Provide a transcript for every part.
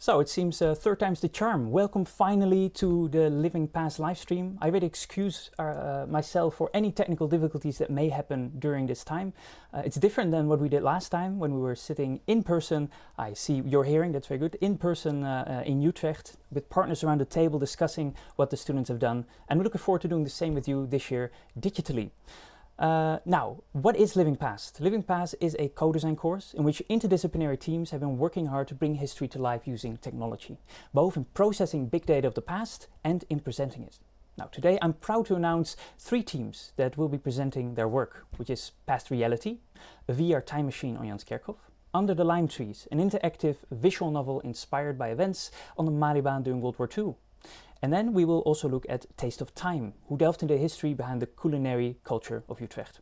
So it seems third time's the charm. Welcome finally to the Living Past livestream. I already excuse myself for any technical difficulties that may happen during this time. It's different than what we did last time when we were sitting in person. I see you're hearing, that's very good, in person in Utrecht with partners around the table discussing what the students have done. And we're looking forward to doing the same with you this year digitally. Now, what is Living Past? Living Past is a co-design course in which interdisciplinary teams have been working hard to bring history to life using technology, both in processing big data of the past and in presenting it. Now, today I'm proud to announce 3 teams that will be presenting their work, which is Past Reality, a VR time machine on Janskerkhof, Under the Lime Trees, an interactive visual novel inspired by events on the Malibaan during World War II. And then we will also look at Taste of Time, who delved into the history behind the culinary culture of Utrecht.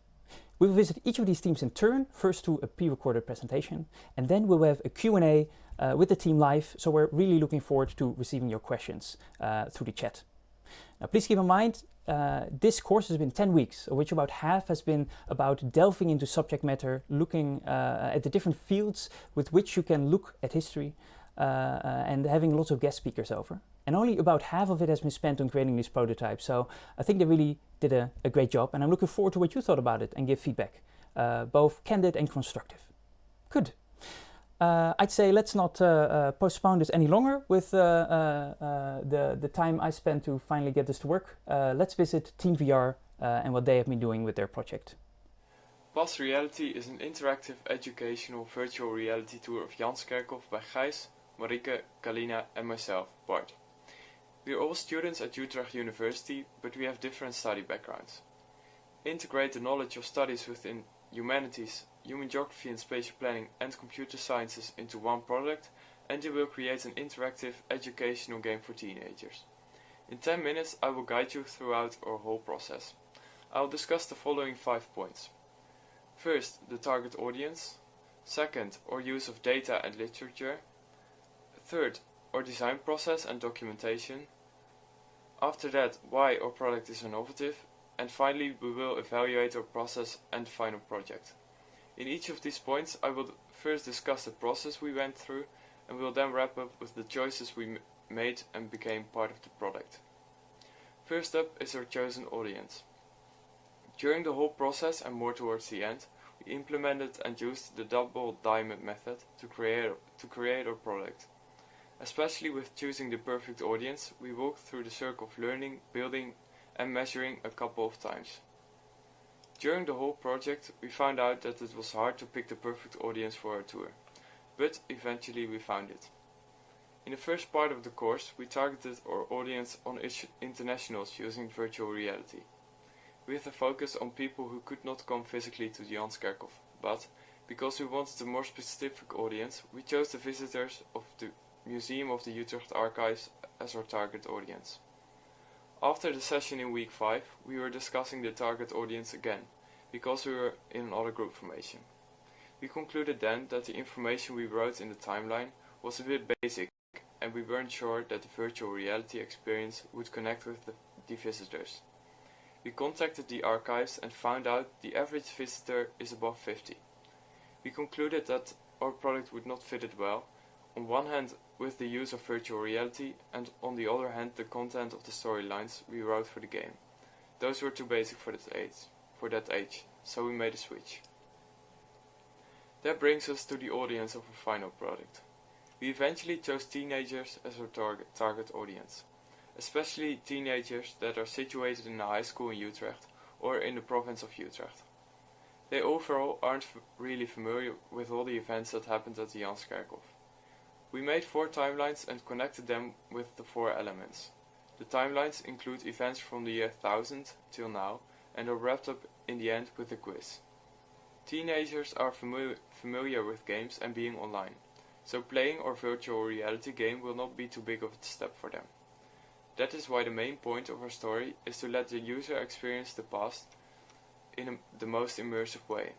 We will visit each of these teams in turn, first to a pre-recorded presentation, and then we'll have a Q&A with the team live, so we're really looking forward to receiving your questions through the chat. Now please keep in mind, this course has been 10 weeks, of which about half has been about delving into subject matter, looking at the different fields with which you can look at history, and having lots of guest speakers over. And only about half of it has been spent on creating these prototypes, so I think they really did a great job, and I'm looking forward to what you thought about it and give feedback, both candid and constructive. Good. I'd say let's not postpone this any longer with the time I spent to finally get this to work. Let's visit Team VR and what they have been doing with their project. Past Reality is an interactive educational virtual reality tour of Janskerkhof by Gijs, Marike, Kalina and myself, Bart. We are all students at Utrecht University, but we have different study backgrounds. Integrate the knowledge of studies within humanities, human geography and spatial planning and computer sciences into one product, and you will create an interactive educational game for teenagers. In 10 minutes I will guide you throughout our whole process. I will discuss the following 5 points. First, the target audience. Second, our use of data and literature. Third, our design process and documentation. After that, why our product is innovative. And finally, we will evaluate our process and final project. In each of these points, I will first discuss the process we went through, and will then wrap up with the choices we made and became part of the product. First up is our chosen audience. During the whole process and more towards the end, we implemented and used the double diamond method to create our product. Especially with choosing the perfect audience, we walked through the circle of learning, building and measuring a couple of times. During the whole project, we found out that it was hard to pick the perfect audience for our tour, but eventually we found it. In the first part of the course, we targeted our audience on internationals using virtual reality, with a focus on people who could not come physically to the Janskerkhof, but because we wanted a more specific audience, we chose the visitors of the Museum of the Utrecht Archives as our target audience. After the session in week 5, we were discussing the target audience again, because we were in another group formation. We concluded then that the information we wrote in the timeline was a bit basic, and we weren't sure that the virtual reality experience would connect with the visitors. We contacted the archives and found out the average visitor is above 50. We concluded that our product would not fit it well, on one hand with the use of virtual reality, and on the other hand the content of the storylines we wrote for the game. Those were too basic for that age, so we made a switch. That brings us to the audience of our final product. We eventually chose teenagers as our target audience, especially teenagers that are situated in a high school in Utrecht or in the province of Utrecht. They overall aren't really familiar with all the events that happened at the Janskerkhof. We made 4 timelines and connected them with the 4 elements. The timelines include events from the year 1000 till now and are wrapped up in the end with a quiz. Teenagers are familiar with games and being online, so playing our virtual reality game will not be too big of a step for them. That is why the main point of our story is to let the user experience the past in the most immersive way.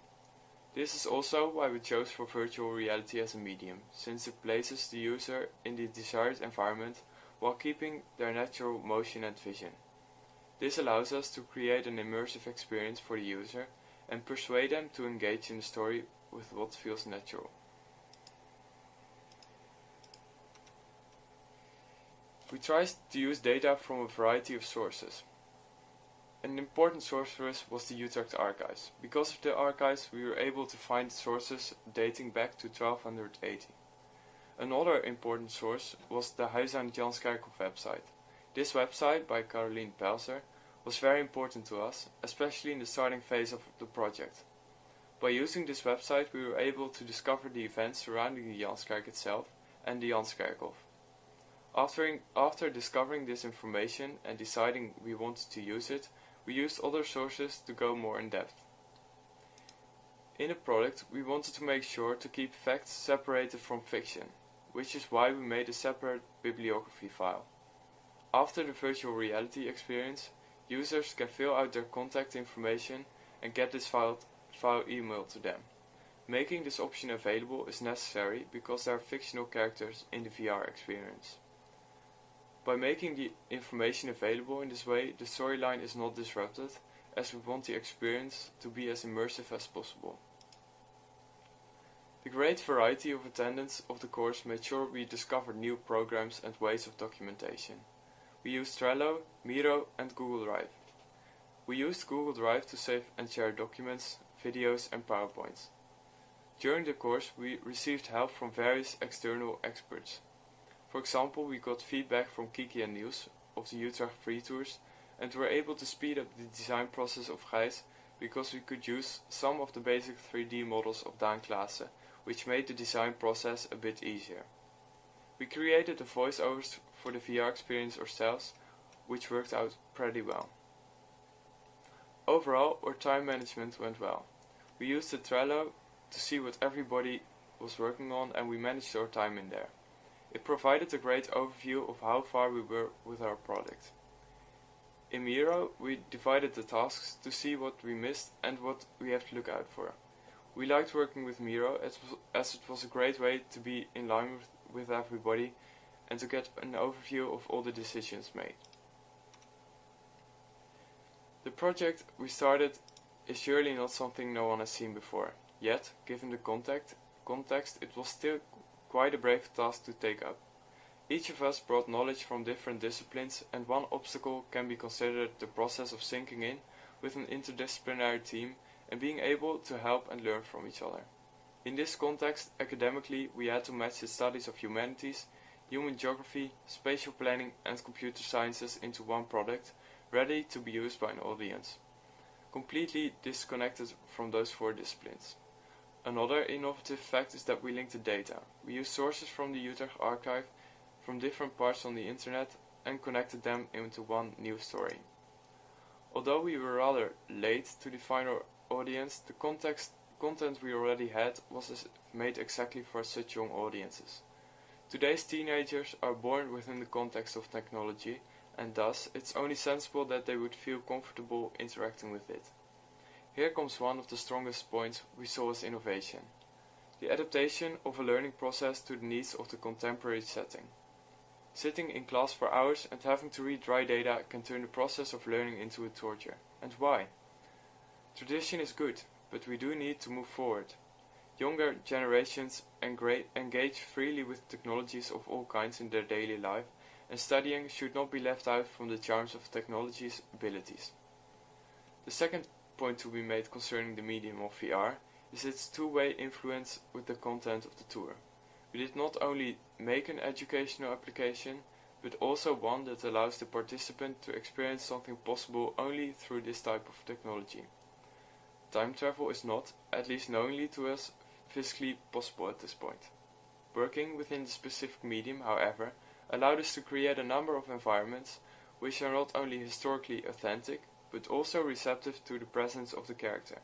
This is also why we chose for virtual reality as a medium, since it places the user in the desired environment while keeping their natural motion and vision. This allows us to create an immersive experience for the user and persuade them to engage in the story with what feels natural. We tried to use data from a variety of sources. An important source for us was the Utrecht archives. Because of the archives, we were able to find sources dating back to 1280. Another important source was the Huis aan Janskerkhof website. This website, by Caroline Pelser, was very important to us, especially in the starting phase of the project. By using this website, we were able to discover the events surrounding the Janskerk itself and the Janskerkhof. After discovering this information and deciding we wanted to use it, we used other sources to go more in depth. In the product, we wanted to make sure to keep facts separated from fiction, which is why we made a separate bibliography file. After the virtual reality experience, users can fill out their contact information and get this file emailed to them. Making this option available is necessary because there are fictional characters in the VR experience. By making the information available in this way, the storyline is not disrupted, as we want the experience to be as immersive as possible. The great variety of attendance of the course made sure we discovered new programs and ways of documentation. We used Trello, Miro and Google Drive. We used Google Drive to save and share documents, videos and PowerPoints. During the course, we received help from various external experts. For example, we got feedback from Kiki and Niels of the Utrecht Free Tours and were able to speed up the design process of Gijs because we could use some of the basic 3D models of Daan Klaassen, which made the design process a bit easier. We created the voiceovers for the VR experience ourselves, which worked out pretty well. Overall, our time management went well. We used the Trello to see what everybody was working on and we managed our time in there. It provided a great overview of how far we were with our product. In Miro, we divided the tasks to see what we missed and what we have to look out for. We liked working with Miro as it was a great way to be in line with everybody and to get an overview of all the decisions made. The project we started is surely not something no one has seen before, yet, given the context, it was still quite a brave task to take up. Each of us brought knowledge from different disciplines, and one obstacle can be considered the process of sinking in with an interdisciplinary team and being able to help and learn from each other. In this context, academically, we had to match the studies of humanities, human geography, spatial planning and computer sciences into one product, ready to be used by an audience, completely disconnected from those four disciplines. Another innovative fact is that we linked the data. We used sources from the Utrecht archive from different parts on the internet and connected them into one new story. Although we were rather late to define our audience, the content we already had was made exactly for such young audiences. Today's teenagers are born within the context of technology, and thus it's only sensible that they would feel comfortable interacting with it. Here comes one of the strongest points we saw as innovation: the adaptation of a learning process to the needs of the contemporary setting. Sitting in class for hours and having to read dry data can turn the process of learning into a torture. And why? Tradition is good, but we do need to move forward. Younger generations engage freely with technologies of all kinds in their daily life, and studying should not be left out from the charms of technology's abilities. The second point to be made concerning the medium of VR is its two-way influence with the content of the tour. We did not only make an educational application, but also one that allows the participant to experience something possible only through this type of technology. Time travel is not, at least knowingly to us, physically possible at this point. Working within the specific medium, however, allowed us to create a number of environments which are not only historically authentic, but also receptive to the presence of the character.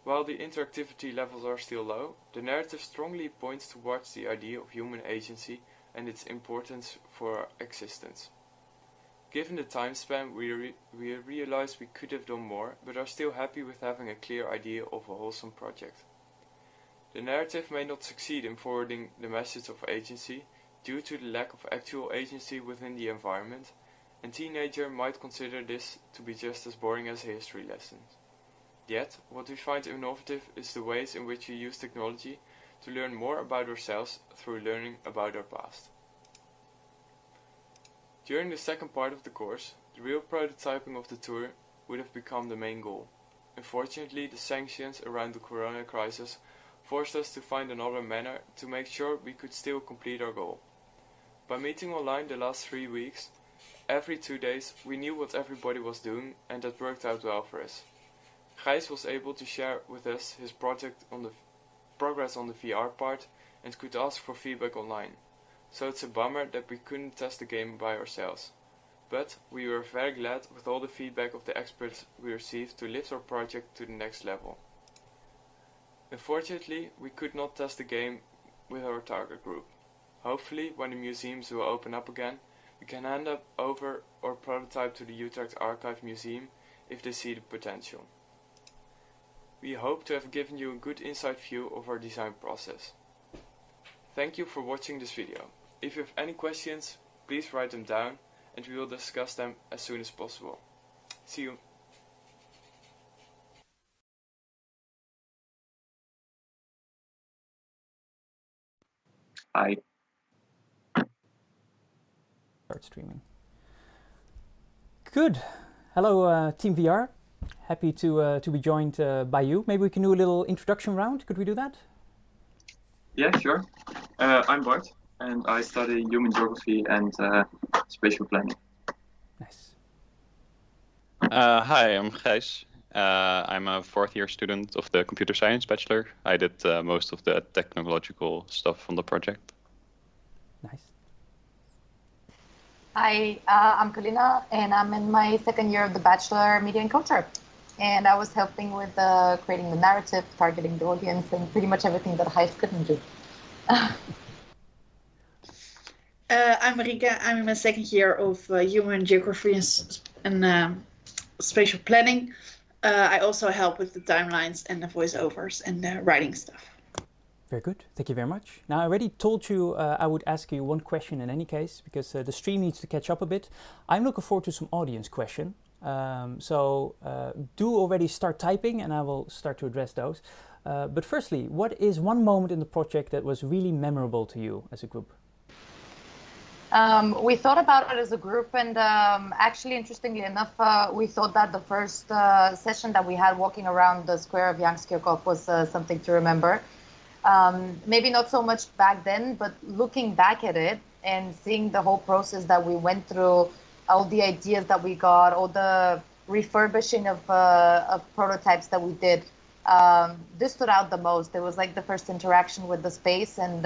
While the interactivity levels are still low, the narrative strongly points towards the idea of human agency and its importance for our existence. Given the time span, we realized we could have done more, but are still happy with having a clear idea of a wholesome project. The narrative may not succeed in forwarding the message of agency due to the lack of actual agency within the environment, and teenager might consider this to be just as boring as a history lesson. Yet, what we find innovative is the ways in which we use technology to learn more about ourselves through learning about our past. During the second part of the course, the real prototyping of the tour would have become the main goal. Unfortunately, the sanctions around the corona crisis forced us to find another manner to make sure we could still complete our goal. By meeting online the last 3 weeks, every 2 days we knew what everybody was doing, and that worked out well for us. Gijs was able to share with us his project on the progress on the VR part and could ask for feedback online. So it's a bummer that we couldn't test the game by ourselves. But we were very glad with all the feedback of the experts we received to lift our project to the next level. Unfortunately, we could not test the game with our target group. Hopefully, when the museums will open up again, we can hand over our prototype to the Utrecht Archive Museum if they see the potential. We hope to have given you a good inside view of our design process. Thank you for watching this video. If you have any questions, please write them down and we will discuss them as soon as possible. See you. Hi. Start streaming. Good. Hello, Team VR. Happy to be joined by you. Maybe we can do a little introduction round. Could we do that? Yeah, sure. I'm Bart, and I study human geography and spatial planning. Nice. Hi, I'm Gijs. I'm a fourth year student of the computer science bachelor. I did most of the technological stuff on the project. Nice. Hi, I'm Kalina, and I'm in my second year of the Bachelor Media and Culture. And I was helping with creating the narrative, targeting the audience, and pretty much everything that Gijs couldn't do. I'm Marika. I'm in my second year of human geography and spatial planning. I also help with the timelines and the voiceovers and the writing stuff. Very good. Thank you very much. Now, I already told you I would ask you one question in any case, because the stream needs to catch up a bit. I'm looking forward to some audience question. So do already start typing and I will start to address those. But firstly, what is one moment in the project that was really memorable to you as a group? We thought about it as a group, and actually, interestingly enough, we thought that the first session that we had walking around the square of Janskerkhof was something to remember. Maybe not so much back then, but looking back at it and seeing the whole process that we went through, all the ideas that we got, all the refurbishing of prototypes that we did, this stood out the most. It was like the first interaction with the space, and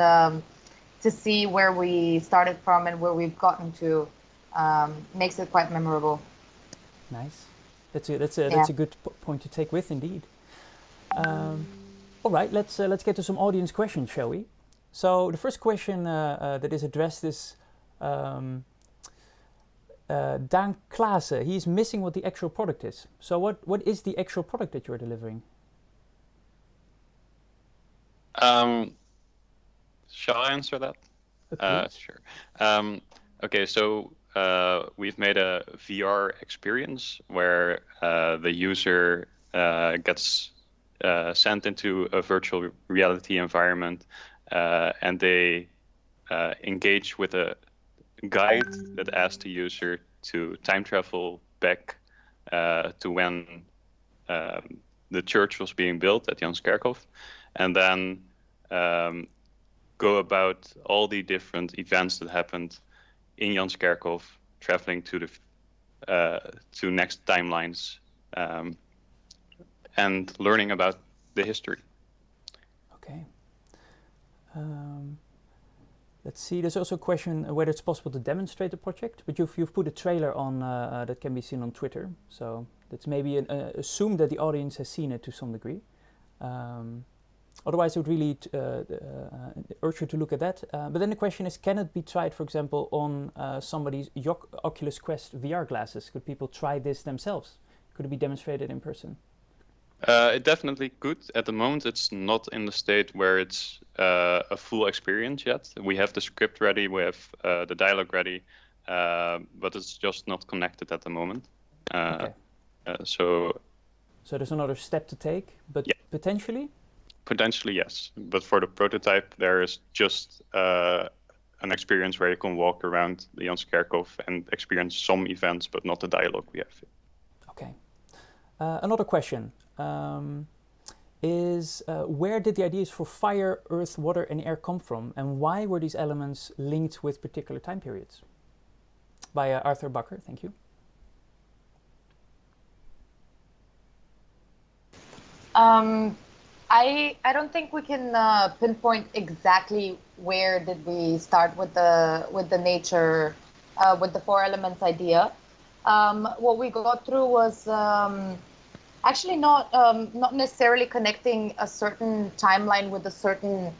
to see where we started from and where we've gotten to makes it quite memorable. Nice. That's a good point to take with, indeed. All right, let's get to some audience questions, shall we? So the first question that is addressed is Dan Klaassen. He's missing what the actual product is. So what is the actual product that you're delivering? Shall I answer that? Sure. Okay, so we've made a VR experience where the user gets sent into a virtual reality environment and they engage with a guide that asks the user to time travel back to when the church was being built at Janskerkhof, and then go about all the different events that happened in Janskerkhof, traveling to the to next timelines, and learning about the history. Okay. Let's see. There's also a question whether it's possible to demonstrate the project, but you've put a trailer on that can be seen on Twitter, so that's maybe assume that the audience has seen it to some degree. Otherwise, I would really urge you to look at that. But then the question is, can it be tried, for example, on somebody's Oculus Quest VR glasses? Could people try this themselves? Could it be demonstrated in person? It definitely could. At the moment, it's not in the state where it's a full experience yet. We have the script ready, we have the dialogue ready, but it's just not connected at the moment. Okay. So there's another step to take, but yeah. Potentially? Potentially, yes. But for the prototype, there is just an experience where you can walk around the Janskerkhof and experience some events, but not the dialogue we have. Okay. Another question is where did the ideas for fire, earth, water, and air come from, and why were these elements linked with particular time periods? By Arthur Bakker, thank you. I don't think we can pinpoint exactly where did we start with the nature, with the four elements idea. What we got through was actually not necessarily connecting a certain timeline with a certain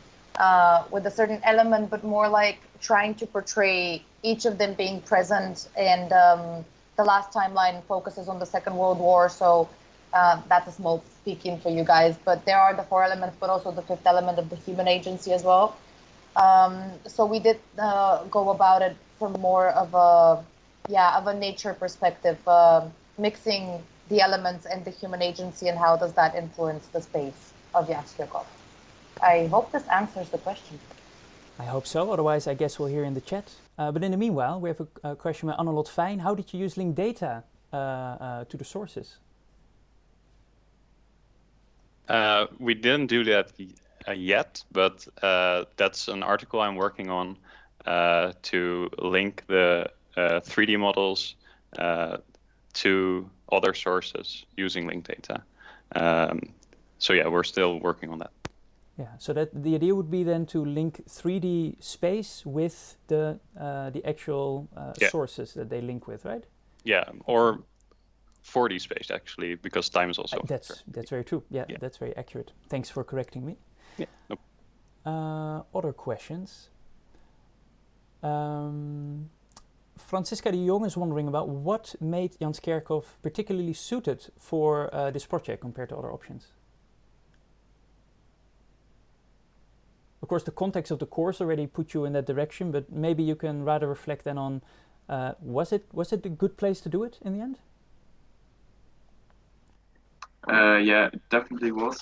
element, but more like trying to portray each of them being present. And the last timeline focuses on the Second World War, so that's a small speaking for you guys. But there are the four elements, but also the fifth element of the human agency as well. So we did go about it from more of a nature perspective, mixing the elements and the human agency, and how does that influence the space of Janskerkhof. I hope this answers the question. I hope so, otherwise I guess we'll hear in the chat. But in the meanwhile, we have a question by Annelot Fijn. How did you use linked data to the sources? We didn't do that yet, but that's an article I'm working on to link the 3D models to other sources using linked data. So yeah, we're still working on that. Yeah, so that the idea would be then to link 3D space with the actual sources that they link with, right? Yeah, or 4D space actually, because time is also. That's very true. Yeah, that's very accurate. Thanks for correcting me. Yeah. Nope. Other questions. Francisca de Jong is wondering about what made Janskerkhof particularly suited for this project compared to other options. Of course, the context of the course already put you in that direction, but maybe you can rather reflect then on was it a good place to do it in the end? Yeah, it definitely was.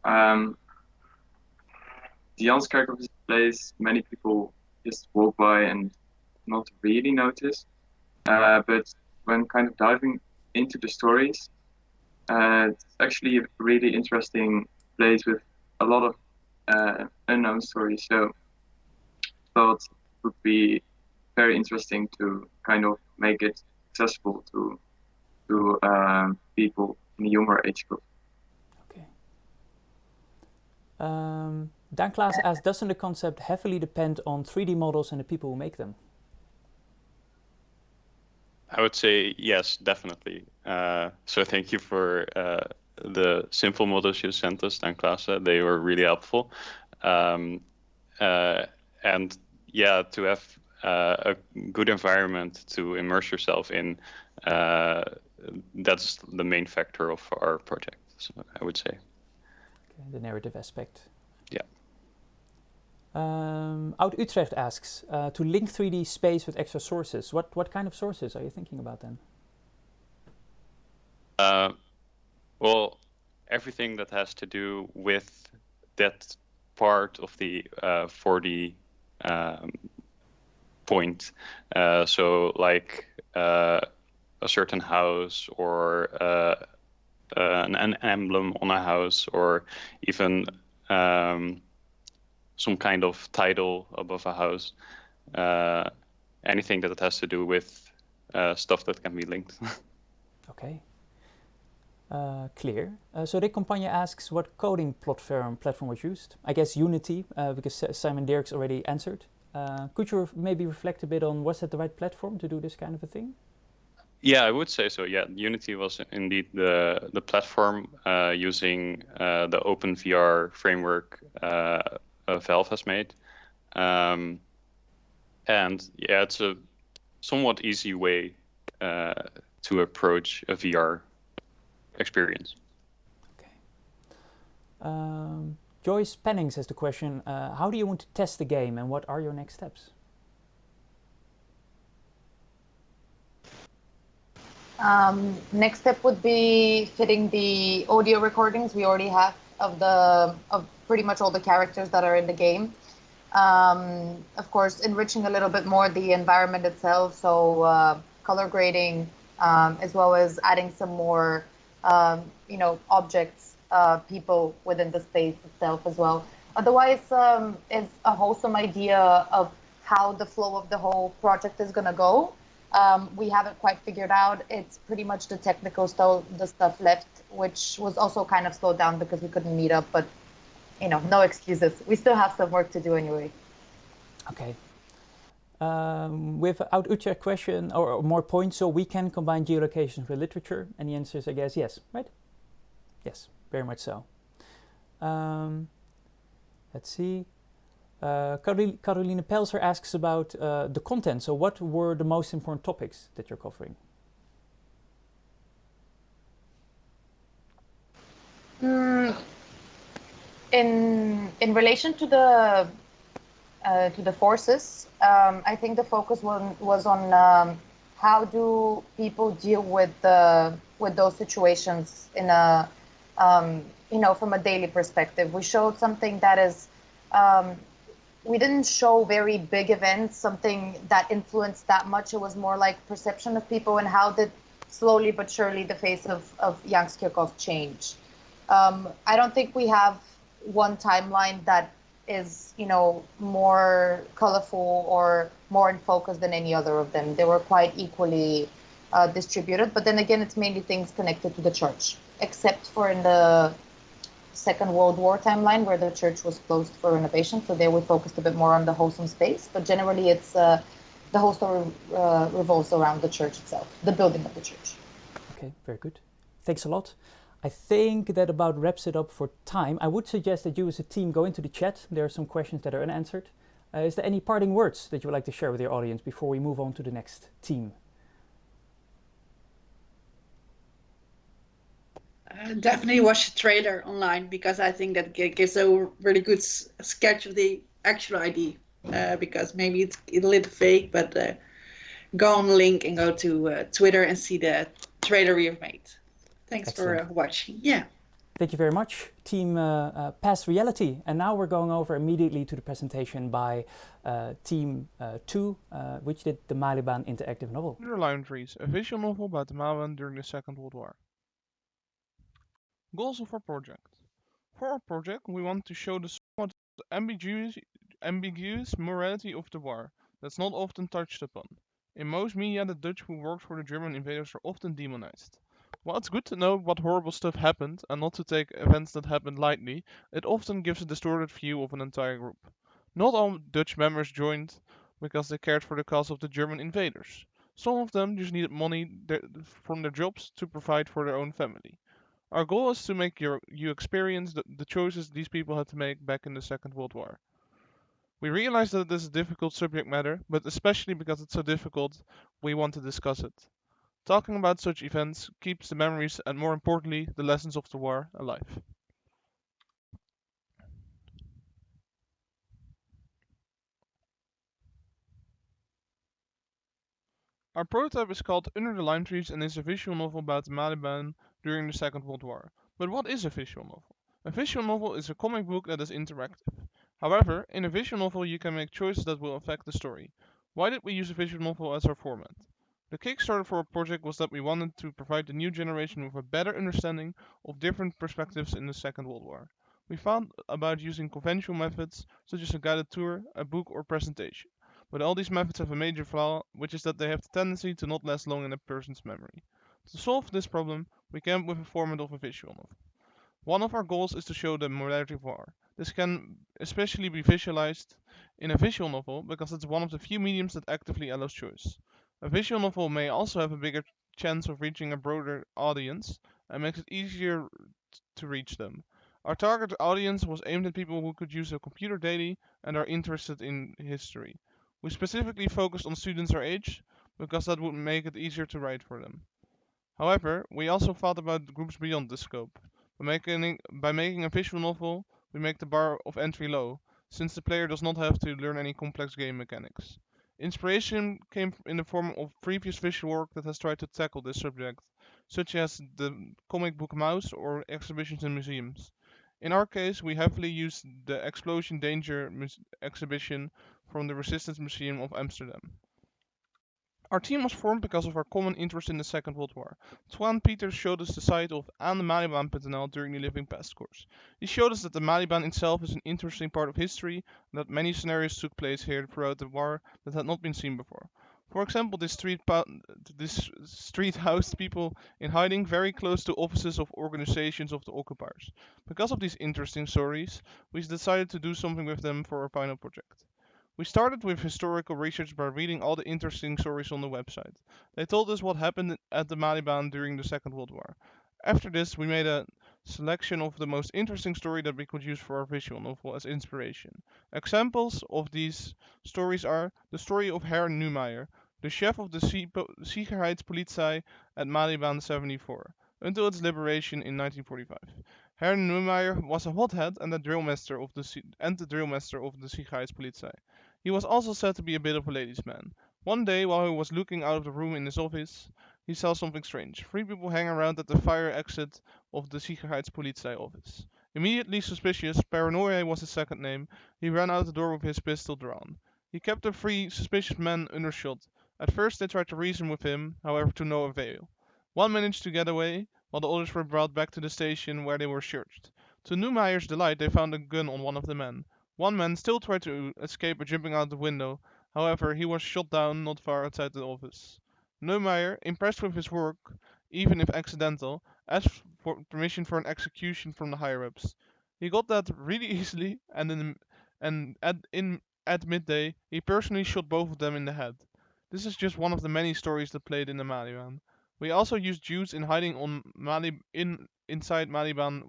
The Janskerkhof is a place many people just walk by and not really notice. But when kind of diving into the stories, it's actually a really interesting place with a lot of unknown stories. So I thought it would be very interesting to kind of make it accessible to people in the younger age group. Okay. Dan Klaas asks, doesn't the concept heavily depend on 3D models and the people who make them? I would say yes, definitely. So thank you for the simple models you sent us, Dan Klaas. They were really helpful. And yeah, to have a good environment to immerse yourself in, that's the main factor of our project, so I would say. Okay, the narrative aspect. Yeah. Oud Utrecht asks, to link 3D space with extra sources, what kind of sources are you thinking about then? Well, everything that has to do with that part of the 4D point. So like a certain house or an emblem on a house, or even some kind of title above a house. Anything that has to do with stuff that can be linked. Okay. Clear. So Rick Campagne asks what coding platform was used. I guess Unity, because Simon Dirks already answered. Could you maybe reflect a bit on, was that the right platform to do this kind of a thing? Yeah, I would say so. Yeah, Unity was indeed the platform using the OpenVR framework Valve has made. And yeah, it's a somewhat easy way to approach a VR experience. Okay. Joyce Pennings has the question, how do you want to test the game and what are your next steps? Next step would be fitting the audio recordings we already have of pretty much all the characters that are in the game. Of course, enriching a little bit more the environment itself, so color grading, as well as adding some more, objects, people within the space itself as well. Otherwise, it's a wholesome idea of how the flow of the whole project is going to go. We haven't quite figured out. It's pretty much the technical stuff, the stuff left, which was also kind of slowed down because we couldn't meet up. But no excuses. We still have some work to do anyway. Okay. Without Utrecht question or more points, so we can combine geolocation with literature, and the answer is, I guess, yes, right? Yes, very much so. Let's see. Caroline Pelser asks about the content. So what were the most important topics that you're covering? In relation to the forces, I think the focus was on how do people deal with those situations in a from a daily perspective. We showed something that is we didn't show very big events, something that influenced that much. It was more like perception of people and how did slowly but surely the face of Jan Skirkov change. I don't think we have one timeline that is, more colorful or more in focus than any other of them. They were quite equally distributed. But then again, it's mainly things connected to the church, except for in the Second World War timeline where the church was closed for renovation. So there we focused a bit more on the wholesome space. But generally, it's the whole story revolves around the church itself, the building of the church. Okay, very good. Thanks a lot. I think that about wraps it up for time. I would suggest that you as a team go into the chat. There are some questions that are unanswered. Is there any parting words that you would like to share with your audience before we move on to the next team? Definitely watch the trailer online because I think that gives a really good sketch of the actual ID. Because maybe it's a little fake, but go on the link and go to Twitter and see the trailer we have made. Thanks Excellent. for watching. Yeah. Thank you very much, Team Past Reality. And now we're going over immediately to the presentation by Team 2, which did the Malibaan interactive novel. Under Lime Trees, a visual novel about the Malibaan during the Second World War. Goals of our project. For our project, we want to show the somewhat ambiguous morality of the war that's not often touched upon. In most media, the Dutch who worked for the German invaders are often demonized. While it's good to know what horrible stuff happened and not to take events that happened lightly, it often gives a distorted view of an entire group. Not all Dutch members joined because they cared for the cause of the German invaders. Some of them just needed money from their jobs to provide for their own family. Our goal is to make you experience the choices these people had to make back in the Second World War. We realize that this is a difficult subject matter, but especially because it's so difficult, we want to discuss it. Talking about such events keeps the memories and, more importantly, the lessons of the war alive. Our prototype is called Under the Lime Trees and is a visual novel about the Malibaan during the Second World War. But what is a visual novel? A visual novel is a comic book that is interactive. However, in a visual novel you can make choices that will affect the story. Why did we use a visual novel as our format? The Kickstarter for our project was that we wanted to provide the new generation with a better understanding of different perspectives in the Second World War. We found about using conventional methods such as a guided tour, a book or presentation. But all these methods have a major flaw, which is that they have the tendency to not last long in a person's memory. To solve this problem, we came up with a format of a visual novel. One of our goals is to show the morality of war. This can especially be visualized in a visual novel because it's one of the few mediums that actively allows choice. A visual novel may also have a bigger chance of reaching a broader audience and makes it easier to reach them. Our target audience was aimed at people who could use a computer daily and are interested in history. We specifically focused on students our age because that would make it easier to write for them. However, we also thought about groups beyond this scope. By making a visual novel, we make the bar of entry low, since the player does not have to learn any complex game mechanics. Inspiration came in the form of previous visual work that has tried to tackle this subject, such as the comic book Mouse or exhibitions in museums. In our case, we heavily used the Explosion Danger exhibition from the Resistance Museum of Amsterdam. Our team was formed because of our common interest in the Second World War. Twan Peters showed us the site of aandemalibaan.nl during the Living Past course. He showed us that the Malibaan itself is an interesting part of history, and that many scenarios took place here throughout the war that had not been seen before. For example, this street housed people in hiding very close to offices of organizations of the occupiers. Because of these interesting stories, we decided to do something with them for our final project. We started with historical research by reading all the interesting stories on the website. They told us what happened at the Malibaan during the Second World War. After this, we made a selection of the most interesting story that we could use for our visual novel as inspiration. Examples of these stories are the story of Herr Neumayer, the chef of the Sicherheitspolizei at Malibaan 74, until its liberation in 1945. Herr Neumayer was a hothead and the drillmaster of the Sicherheitspolizei. He was also said to be a bit of a ladies' man. One day, while he was looking out of the room in his office, he saw something strange. Three people hang around at the fire exit of the Sicherheitspolizei office. Immediately suspicious, Paranoia was his second name, he ran out the door with his pistol drawn. He kept the three suspicious men undershot. At first they tried to reason with him, however to no avail. One managed to get away, while the others were brought back to the station where they were searched. To Neumeyer's delight they found a gun on one of the men. One man still tried to escape by jumping out the window, however he was shot down not far outside the office. Neumeyer, impressed with his work, even if accidental, asked for permission for an execution from the higher-ups. He got that really easily, at midday he personally shot both of them in the head. This is just one of the many stories that played in the Malibaan. We also used Jews in hiding on inside Malibaan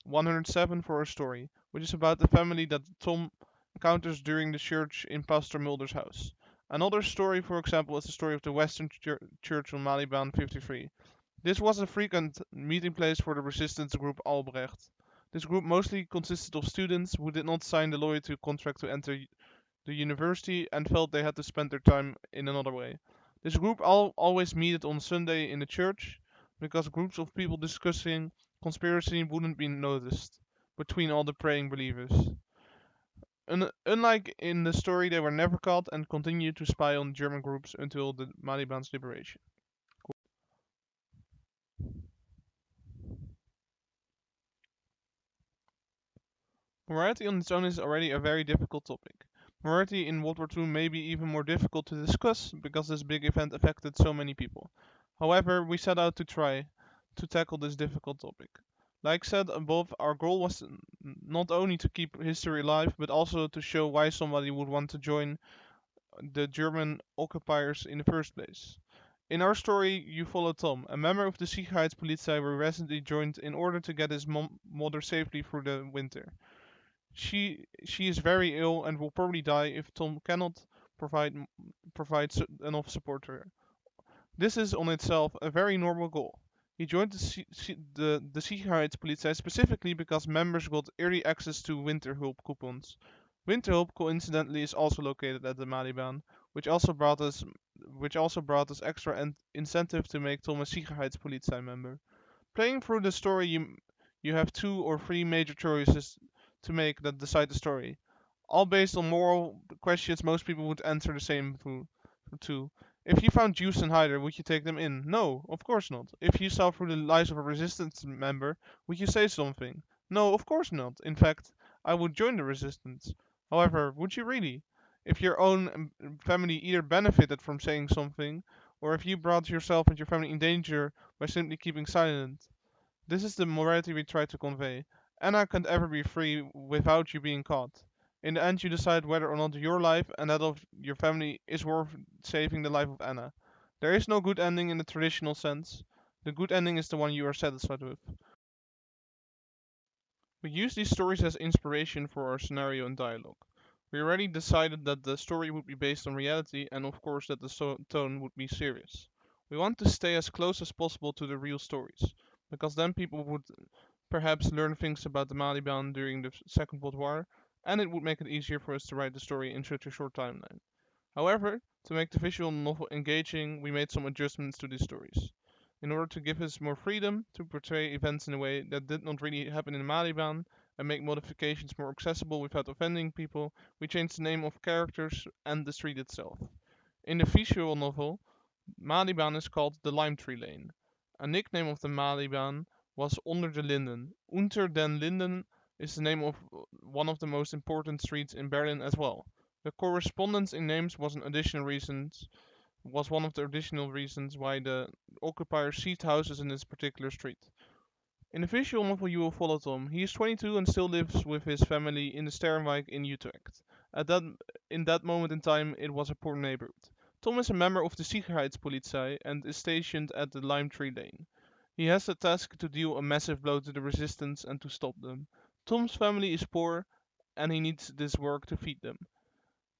107 for a story, which is about the family that Tom encounters during the search in Pastor Mulder's house. Another story, for example, is the story of the Western Church on Malibaan 53. This was a frequent meeting place for the resistance group Albrecht. This group mostly consisted of students who did not sign the loyalty contract to enter the university and felt they had to spend their time in another way. This group always meted on Sunday in the church because groups of people discussing conspiracy wouldn't be noticed between all the praying believers. Unlike in the story, they were never caught and continued to spy on German groups until the Malibaan's liberation. Morality on its own is already a very difficult topic. Morality in World War II may be even more difficult to discuss because this big event affected so many people. However, we set out to try to tackle this difficult topic. Like said above, our goal was not only to keep history alive, but also to show why somebody would want to join the German occupiers in the first place. In our story, you follow Tom, a member of the Sicherheitspolizei we recently joined in order to get his mother safely through the winter. She is very ill and will probably die if Tom cannot provide enough support to her. This is on itself a very normal goal. He joined the Sicherheitspolizei specifically because members got early access to Winterhulp coupons. Winterhulp coincidentally is also located at the Malibaan, which also brought us extra incentive to make Tom a Sicherheitspolizei member. Playing through the story, you have 2 or 3 major choices to make that decide the story, all based on moral questions most people would answer the same to. If you found Juice and Hyder, would you take them in? No, of course not. If you saw through the lies of a resistance member, would you say something? No, of course not. In fact, I would join the resistance. However, would you really? If your own family either benefited from saying something, or if you brought yourself and your family in danger by simply keeping silent. This is the morality we try to convey. Anna can't ever be free without you being caught. In the end, you decide whether or not your life and that of your family is worth saving the life of Anna. There is no good ending in the traditional sense. The good ending is the one you are satisfied with. We use these stories as inspiration for our scenario and dialogue. We already decided that the story would be based on reality and of course that the tone would be serious. We want to stay as close as possible to the real stories, because then people would perhaps learn things about the Malibaan during the Second World War, and it would make it easier for us to write the story in such a short timeline. However, to make the visual novel engaging, we made some adjustments to these stories. In order to give us more freedom to portray events in a way that did not really happen in Maliban and make modifications more accessible without offending people, we changed the name of characters and the street itself. In the visual novel, Maliban is called the Lime Tree Lane. A nickname of the Maliban was Onder de Linden. Unter den Linden is the name of one of the most important streets in Berlin as well. The correspondence in names was one of the additional reasons why the occupiers seized houses in this particular street. In the visual novel, you will follow Tom. He is 22 and still lives with his family in the Sterrenwijk in Utrecht. In that moment in time, it was a poor neighborhood. Tom is a member of the Sicherheitspolizei and is stationed at the Lime Tree Lane. He has the task to deal a massive blow to the resistance and to stop them. Tom's family is poor and he needs this work to feed them.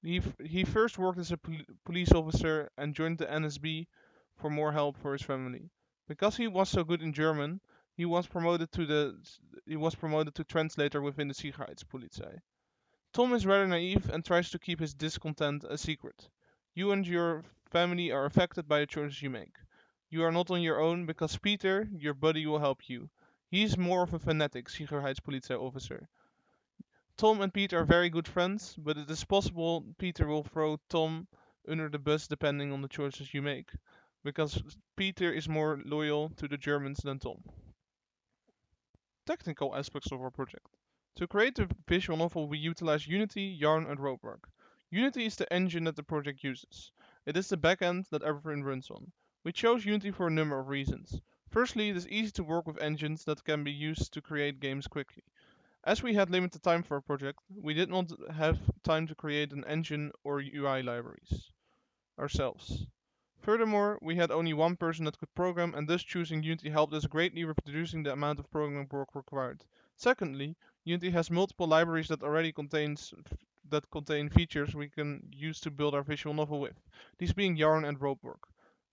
He first worked as a police officer and joined the NSB for more help for his family. Because he was so good in German, he was promoted to translator within the Sicherheitspolizei. Tom is rather naive and tries to keep his discontent a secret. You and your family are affected by the choices you make. You are not on your own because Peter, your buddy, will help you. He is more of a fanatic Sicherheitspolizei officer. Tom and Peter are very good friends, but it is possible Peter will throw Tom under the bus depending on the choices you make, because Peter is more loyal to the Germans than Tom. Technical aspects of our project. To create the visual novel, we utilize Unity, Yarn, and Roadwork. Unity is the engine that the project uses. It is the backend that everything runs on. We chose Unity for a number of reasons. Firstly, it is easy to work with engines that can be used to create games quickly. As we had limited time for our project, we did not have time to create an engine or UI libraries ourselves. Furthermore, we had only one person that could program, and thus choosing Unity helped us greatly with reducing the amount of programming work required. Secondly, Unity has multiple libraries that contain features we can use to build our visual novel with, these being Yarn and Ropework.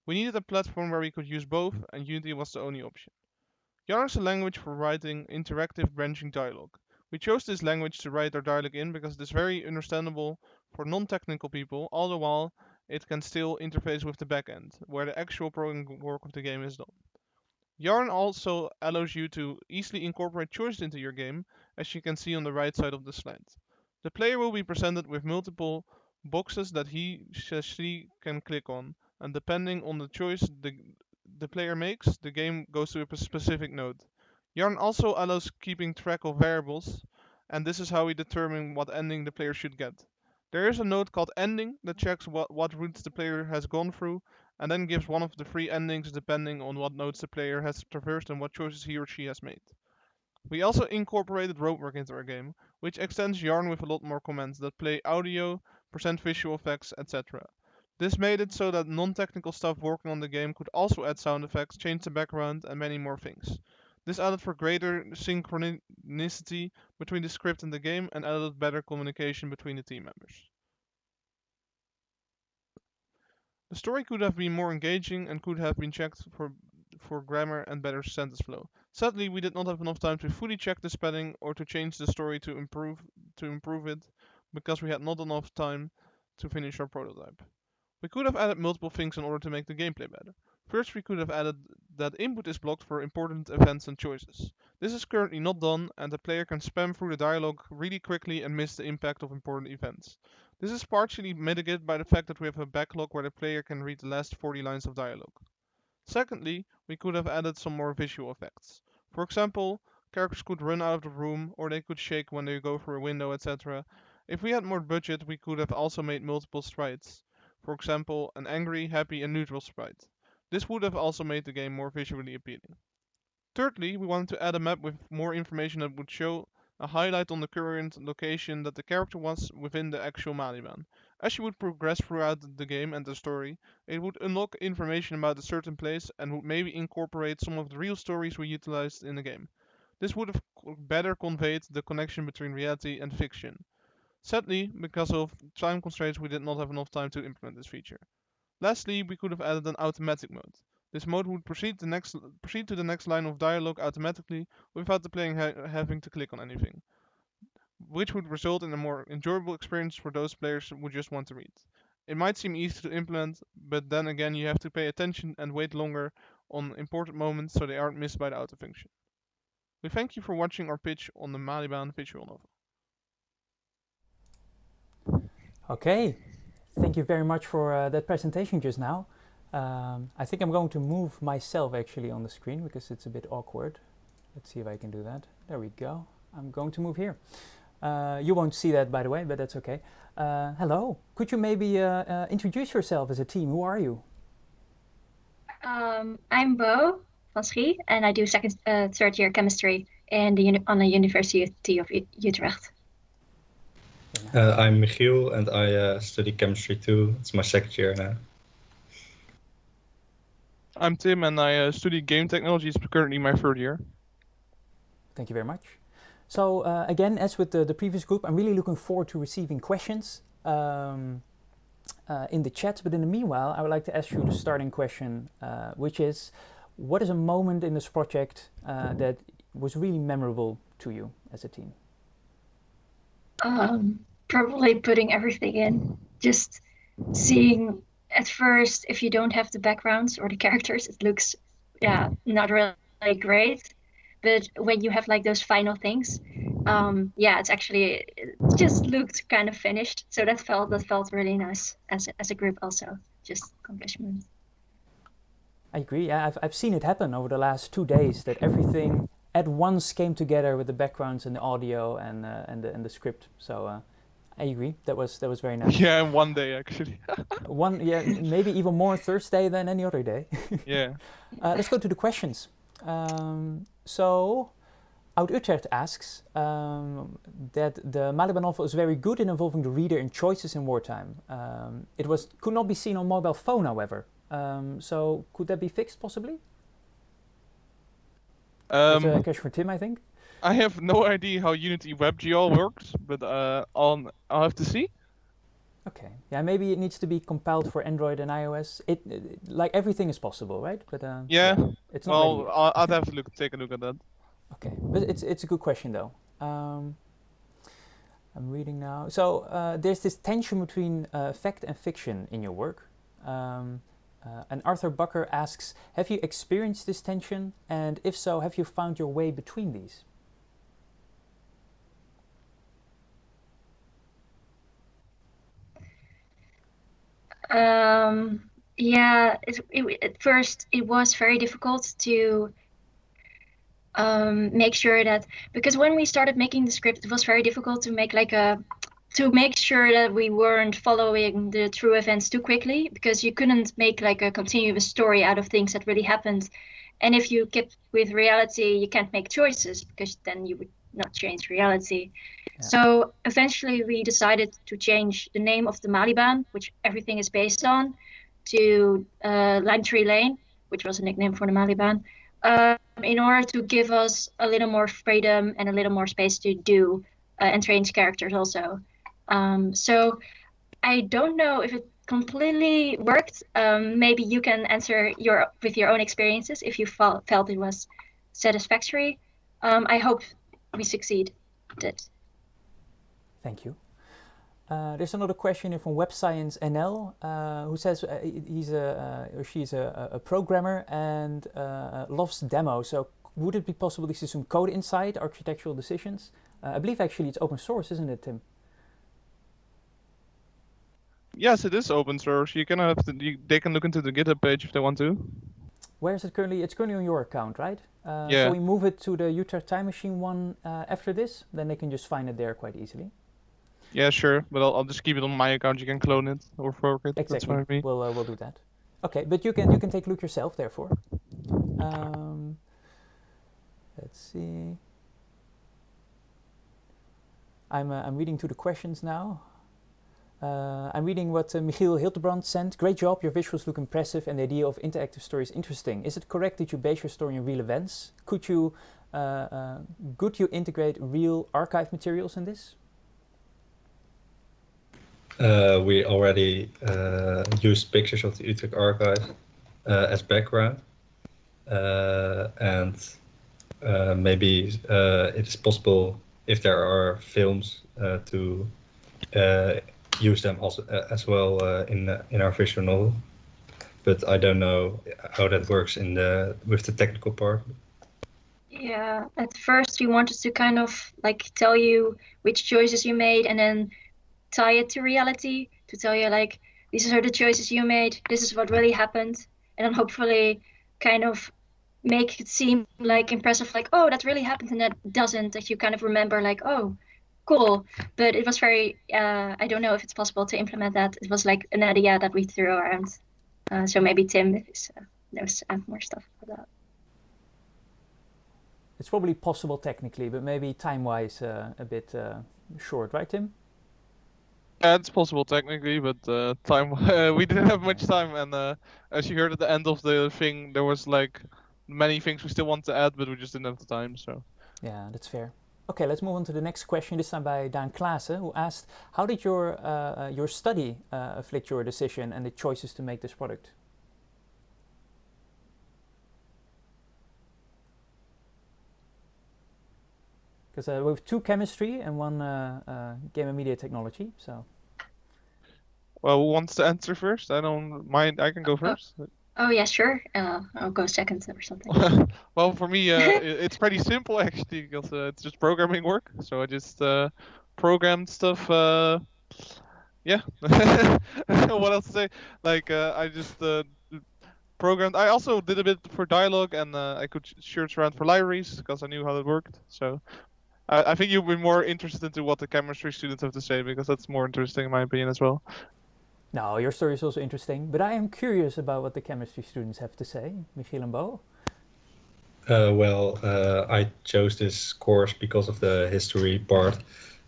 We needed a platform where we could use both, and Unity was the only option. Yarn is a language for writing interactive branching dialogue. We chose this language to write our dialogue in because it is very understandable for non-technical people, all the while it can still interface with the backend, where the actual programming work of the game is done. Yarn also allows you to easily incorporate choices into your game, as you can see on the right side of the slide. The player will be presented with multiple boxes that she can click on, and depending on the choice the player makes, the game goes to a specific node. Yarn also allows keeping track of variables, and this is how we determine what ending the player should get. There is a node called ending that checks what routes the player has gone through, and then gives one of the three endings depending on what nodes the player has traversed and what choices he or she has made. We also incorporated ropework into our game, which extends Yarn with a lot more commands that play audio, present visual effects, etc. This made it so that non-technical staff working on the game could also add sound effects, change the background, and many more things. This added for greater synchronicity between the script and the game and added better communication between the team members. The story could have been more engaging and could have been checked for grammar and better sentence flow. Sadly, we did not have enough time to fully check the spelling or to change the story to improve it because we had not enough time to finish our prototype. We could have added multiple things in order to make the gameplay better. First, we could have added that input is blocked for important events and choices. This is currently not done, and the player can spam through the dialogue really quickly and miss the impact of important events. This is partially mitigated by the fact that we have a backlog where the player can read the last 40 lines of dialogue. Secondly, we could have added some more visual effects. For example, characters could run out of the room, or they could shake when they go through a window, etc. If we had more budget, we could have also made multiple sprites. For example, an angry, happy, and neutral sprite. This would have also made the game more visually appealing. Thirdly, we wanted to add a map with more information that would show a highlight on the current location that the character was within the actual Maliban. As you would progress throughout the game and the story, it would unlock information about a certain place and would maybe incorporate some of the real stories we utilized in the game. This would have better conveyed the connection between reality and fiction. Sadly, because of time constraints, we did not have enough time to implement this feature. Lastly, we could have added an automatic mode. This mode would proceed to the next line of dialogue automatically without the player having to click on anything, which would result in a more enjoyable experience for those players who just want to read. It might seem easy to implement, but then again you have to pay attention and wait longer on important moments so they aren't missed by the autofunction. We thank you for watching our pitch on the Maliban visual novel. Okay, thank you very much for that presentation just now. I think I'm going to move myself actually on the screen because it's a bit awkward. Let's see if I can do that. There we go. I'm going to move here. You won't see that, by the way, but that's okay. Hello. Could you maybe introduce yourself as a team? Who are you? I'm Bo van Schie, and I do third year chemistry on the University of Utrecht. I'm Michiel, and I study chemistry too. It's my second year now. I'm Tim, and I study game technology. It's currently my third year. Thank you very much. So again, as with the previous group, I'm really looking forward to receiving questions in the chat. But in the meanwhile, I would like to ask you the starting question, which is, what is a moment in this project that was really memorable to you as a team? Probably putting everything in. Just seeing at first, if you don't have the backgrounds or the characters, it looks, not really great. But when you have like those final things, it just looked kind of finished. So that felt really nice as a group also, just accomplishment. I agree. Yeah, I've seen it happen over the last 2 days, that everything at once came together with the backgrounds and the audio and the script. So I agree. That was very nice. Yeah, in one day actually. Maybe even more Thursday than any other day. Yeah. Let's go to the questions. So, Oud Utrecht asks that the Maliban novel is very good in involving the reader in choices in wartime. It could not be seen on mobile phone, however. So, could that be fixed, possibly? That's a question for Tim, I think. I have no idea how Unity WebGL works, but I'll have to see. Okay. Yeah, maybe it needs to be compiled for Android and iOS. It like everything is possible, right? But it's not. Well, I'll have to take a look at that. Okay, but it's a good question though. I'm reading now. So there's this tension between fact and fiction in your work. And Arthur Bucker asks, have you experienced this tension? And if so, have you found your way between these? At first it was very difficult to make sure that, because when we started making the script, it was very difficult to make sure that we weren't following the true events too quickly, because you couldn't make like a continuous story out of things that really happened. And if you kept with reality, you can't make choices, because then you would not change reality. Yeah. So eventually we decided to change the name of the Maliban, which everything is based on, to Lime Tree Lane, which was a nickname for the Maliban, in order to give us a little more freedom and a little more space to do and change characters also. So I don't know if it completely worked. Maybe you can answer with your own experiences if you felt it was satisfactory. I hope we succeeded. Thank you. There's another question here from Web Science NL, who says she's a programmer and loves demo. So would it be possible to see some code inside architectural decisions? I believe actually it's open source, isn't it, Tim? Yes, it is open source. They can look into the GitHub page if they want to. Where is it currently? It's currently on your account, right? Yeah. So we move it to the Utrecht Time Machine one after this, then they can just find it there quite easily. Yeah, sure, but I'll just keep it on my account. You can clone it or fork it. Exactly. That's fine with me. We'll do that. Okay, but you can take a look yourself, therefore. Let's see. I'm reading through the questions now. I'm reading what Michiel Hildebrand sent. Great job, your visuals look impressive and the idea of interactive story is interesting. Is it correct that you base your story on real events? Could you integrate real archive materials in this? We already used pictures of the Utrecht archive as background, and maybe it is possible, if there are films, to use them also as well in our visual novel. but I don't know how that works with the technical part. Yeah, at first we wanted to kind of like tell you which choices you made and then tie it to reality, to tell you like these are the choices you made, this is what really happened, and then hopefully kind of make it seem like impressive, like, oh, that really happened, and that doesn't, that you kind of remember like, oh, cool. But it was very, I don't know if it's possible to implement that. It was like an idea that we threw around. So maybe Tim knows more stuff about that. It's probably possible technically, but maybe time-wise a bit short, right, Tim? Yeah, it's possible technically, but time we didn't have much time, and as you heard at the end of the thing, there was like many things we still want to add, but we just didn't have the time. So Yeah, that's fair. Okay, let's move on to the next question, this time by Daan Klaassen, who asked, how did your study afflict your decision and the choices to make this product? Because we have 2 chemistry and 1 game and media technology, so... well, who wants to answer first? I don't mind, I can go first. Oh yeah, sure. I'll go second or something. Well, for me, it's pretty simple actually, because it's just programming work. So I just programmed stuff. Yeah. What else to say? Like I just programmed. I also did a bit for dialogue, and I could search around for libraries because I knew how it worked. So I think you'll be more interested into what the chemistry students have to say, because that's more interesting in my opinion as well. No, your story is also interesting, but I am curious about what the chemistry students have to say. Michiel and Bo? I chose this course because of the history part.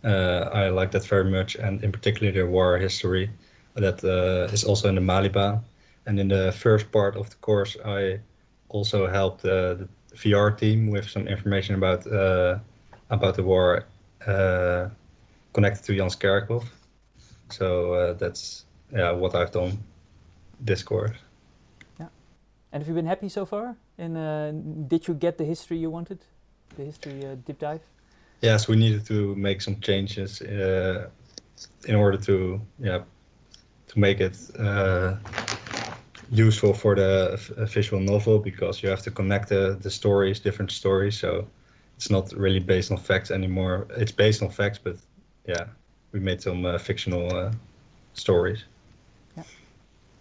I like that very much, and in particular the war history that is also in the Malibaan. And in the first part of the course, I also helped the VR team with some information about the war connected to Jans Kerkhoff. So that's what I've done this course. Yeah. And have you been happy so far? Did you get the history you wanted? The history deep dive? Yes, we needed to make some changes in order to make it useful for the visual novel, because you have to connect the stories, different stories. So it's not really based on facts anymore. It's based on facts, but yeah, we made some fictional stories. Yeah.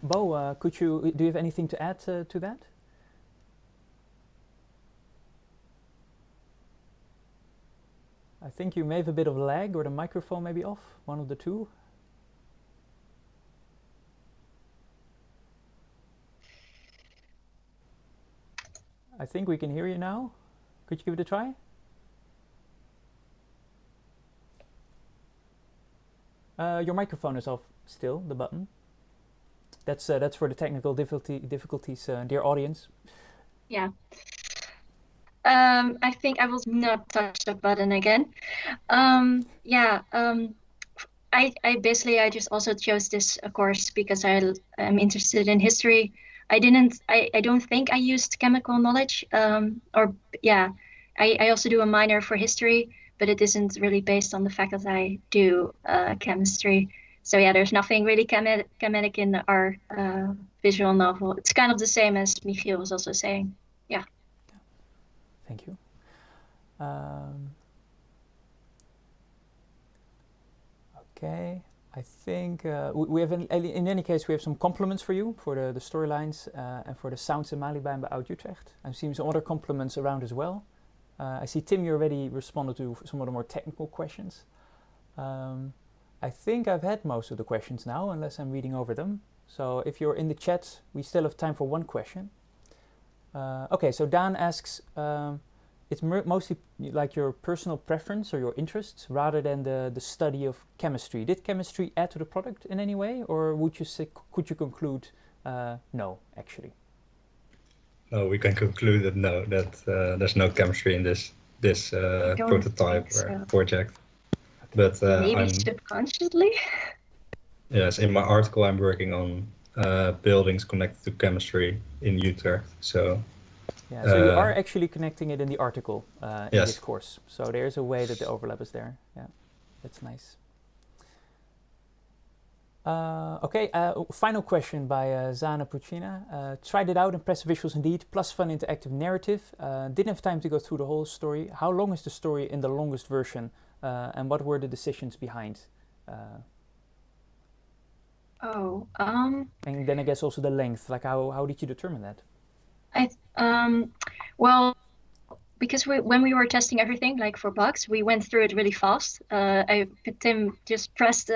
Bo, do you have anything to add to that? I think you may have a bit of lag, or the microphone may be off, one of the two. I think we can hear you now. Could you give it a try? Your microphone is off still, the button. That's for the technical difficulties, dear audience. Yeah. I think I will not touch the button again. I just also chose this course because I am interested in history. I don't think I used chemical knowledge. I also do a minor for history, but it isn't really based on the fact that I do chemistry. So yeah, there's nothing really chemic in our visual novel. It's kind of the same as Michiel was also saying. Yeah. Thank you. Okay, I think we have in any case we have some compliments for you for the storylines and for the sounds in Malibaan by Oud Utrecht. I'm seeing some other compliments around as well. I see Tim, you already responded to some of the more technical questions. I think I've had most of the questions now, unless I'm reading over them. So if you're in the chat, we still have time for one question. Okay, so Dan asks, it's mostly like your personal preference or your interests rather than the study of chemistry. Did chemistry add to the product in any way, or could you conclude no, actually? No, we can conclude that no, that there's no chemistry in this prototype or project. Okay. But maybe subconsciously. Yes, in my article I'm working on buildings connected to chemistry in Utrecht. So yeah, so you are actually connecting it in the article in yes. this course. So there's a way that the overlap is there. Yeah, that's nice. Okay, final question by Zana Puccina. Tried it out, impressive visuals indeed, plus fun interactive narrative. Didn't have time to go through the whole story. How long is the story in the longest version, and what were the decisions behind? And then I guess also the length, like how did you determine that? Well, because when we were testing everything, like for bugs, we went through it really fast. Tim just pressed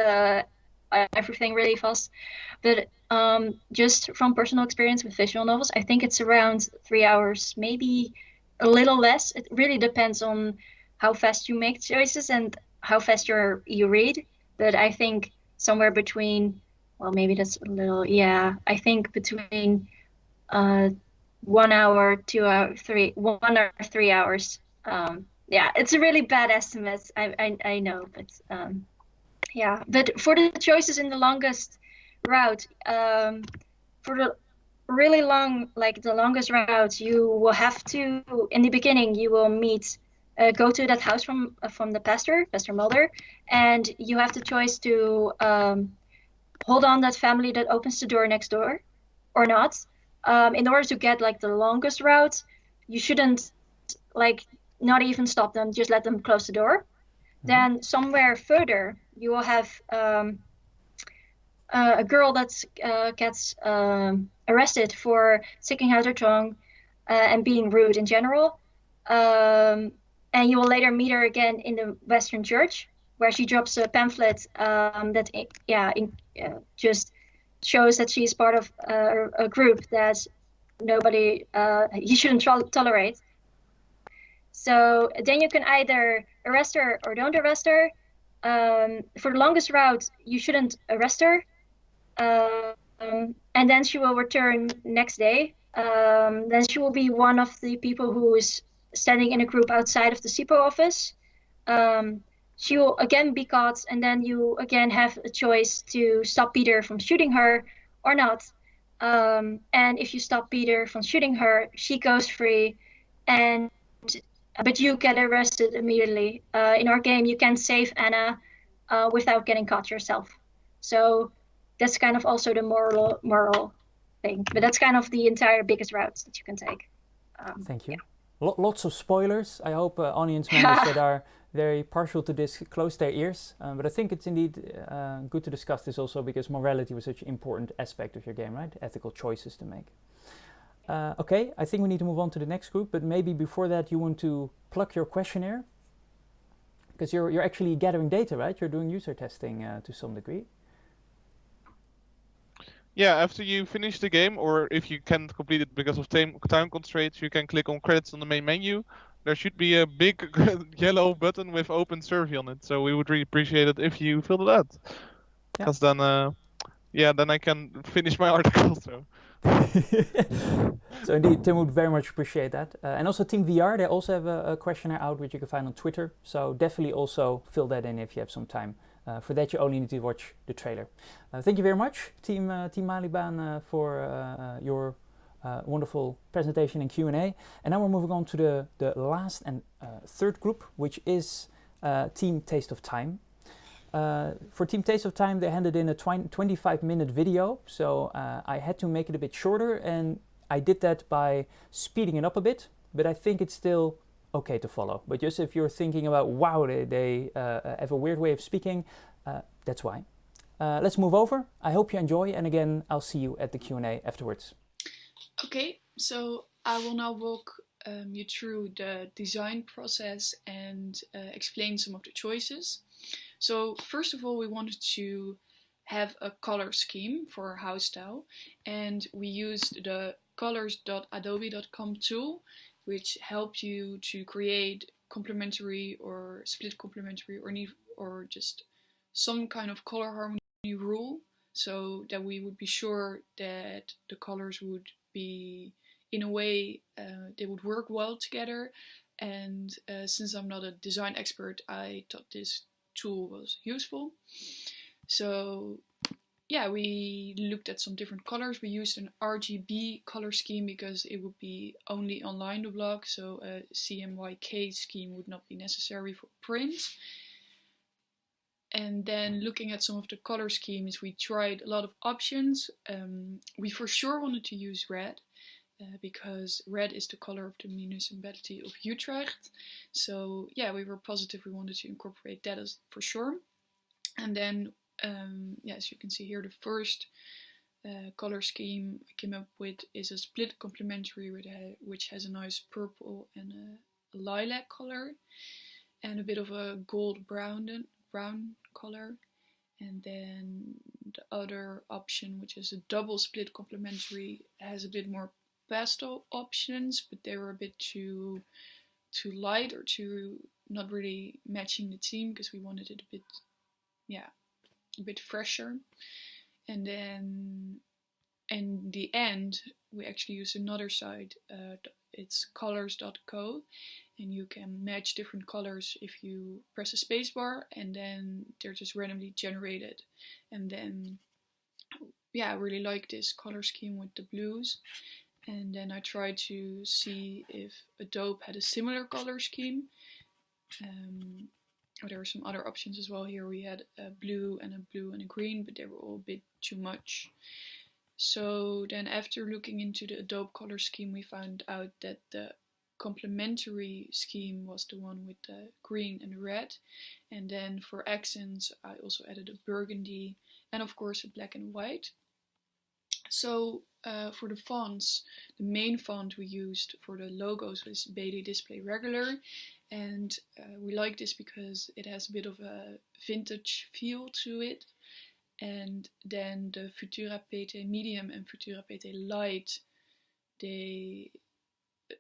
everything really fast. But just from personal experience with visual novels, I think it's around 3 hours, maybe a little less. It really depends on how fast you make choices and how fast you read. But I think somewhere between, well, maybe that's a little, yeah, I think between 1 hour, 2 hour, 1 or 3 hours. Yeah, it's a really bad estimate. I know, but yeah. But for the choices in the longest route, for the really long, like the longest route, you will have to, in the beginning, you will go to that house from the Pastor Mulder, and you have the choice to hold on that family that opens the door next door, or not. In order to get like the longest route, you shouldn't like not even stop them, just let them close the door. Then somewhere further, you will have a girl that gets arrested for sticking out her tongue and being rude in general. And you will later meet her again in the Western Church, where she drops a pamphlet that just shows that she's part of a group that you shouldn't tolerate. So then you can either arrest her or don't arrest her. For the longest route, you shouldn't arrest her. And then she will return next day. Then she will be one of the people who is standing in a group outside of the SIPO office. She will again be caught, and then you again have a choice to stop Peter from shooting her or not. And if you stop Peter from shooting her, she goes free, but you get arrested immediately. In our game, you can save Anna without getting caught yourself. So that's kind of also the moral thing. But that's kind of the entire biggest routes that you can take. Thank you. Yeah. Lots of spoilers. I hope audience members that are very partial to this close their ears. But I think it's indeed good to discuss this also because morality was such an important aspect of your game, right? Ethical choices to make. Okay, I think we need to move on to the next group, but maybe before that you want to plug your questionnaire, because you're actually gathering data, right? You're doing user testing to some degree. Yeah, after you finish the game, or if you can't complete it because of time constraints, you can click on credits on the main menu. There should be a big yellow button with open survey on it, so we would really appreciate it if you filled it out. Because then, then I can finish my article. So indeed, Tim would very much appreciate that. And also Team VR, they also have a questionnaire out which you can find on Twitter. So definitely also fill that in if you have some time. For that, you only need to watch the trailer. Thank you very much, Team Malibaan, for your wonderful presentation and Q&A. And now we're moving on to the last and third group, which is Team Taste of Time. For Team Taste of Time, they handed in a 25-minute video, so I had to make it a bit shorter, and I did that by speeding it up a bit, but I think it's still okay to follow. But just if you're thinking about, wow, they have a weird way of speaking, that's why. Let's move over. I hope you enjoy, and again, I'll see you at the Q&A afterwards. Okay, so I will now walk you through the design process and explain some of the choices. So first of all, we wanted to have a color scheme for our house style, and we used the colors.adobe.com tool, which helped you to create complementary or split complementary or just some kind of color harmony rule, so that we would be sure that the colors would be in a way they would work well together. And since I'm not a design expert, I thought this tool was useful. So yeah, we looked at some different colors. We used an RGB color scheme because it would be only online the block, so a CMYK scheme would not be necessary for print. And then looking at some of the color schemes, we tried a lot of options. We for sure wanted to use red, because red is the color of the municipality of Utrecht. So yeah, we were positive we wanted to incorporate that as for sure. And then, as you can see here, the first color scheme I came up with is a split complementary which has a nice purple and a lilac color and a bit of a gold brown color. And then the other option, which is a double split complementary, has a bit more pastel options, but they were a bit too light or too not really matching the theme, because we wanted it a bit fresher. And then in the end, we actually used another site. It's colors.co, and you can match different colors if you press a spacebar, and then they're just randomly generated. And then, I really like this color scheme with the blues. And then I tried to see if Adobe had a similar color scheme. There were some other options as well. Here we had a blue and a green, but they were all a bit too much. So then after looking into the Adobe color scheme, we found out that the complementary scheme was the one with the green and the red. And then for accents, I also added a burgundy and of course a black and white. So for the fonts, the main font we used for the logos was Bailey Display Regular. And we like this because it has a bit of a vintage feel to it. And then the Futura PT Medium and Futura PT Light, they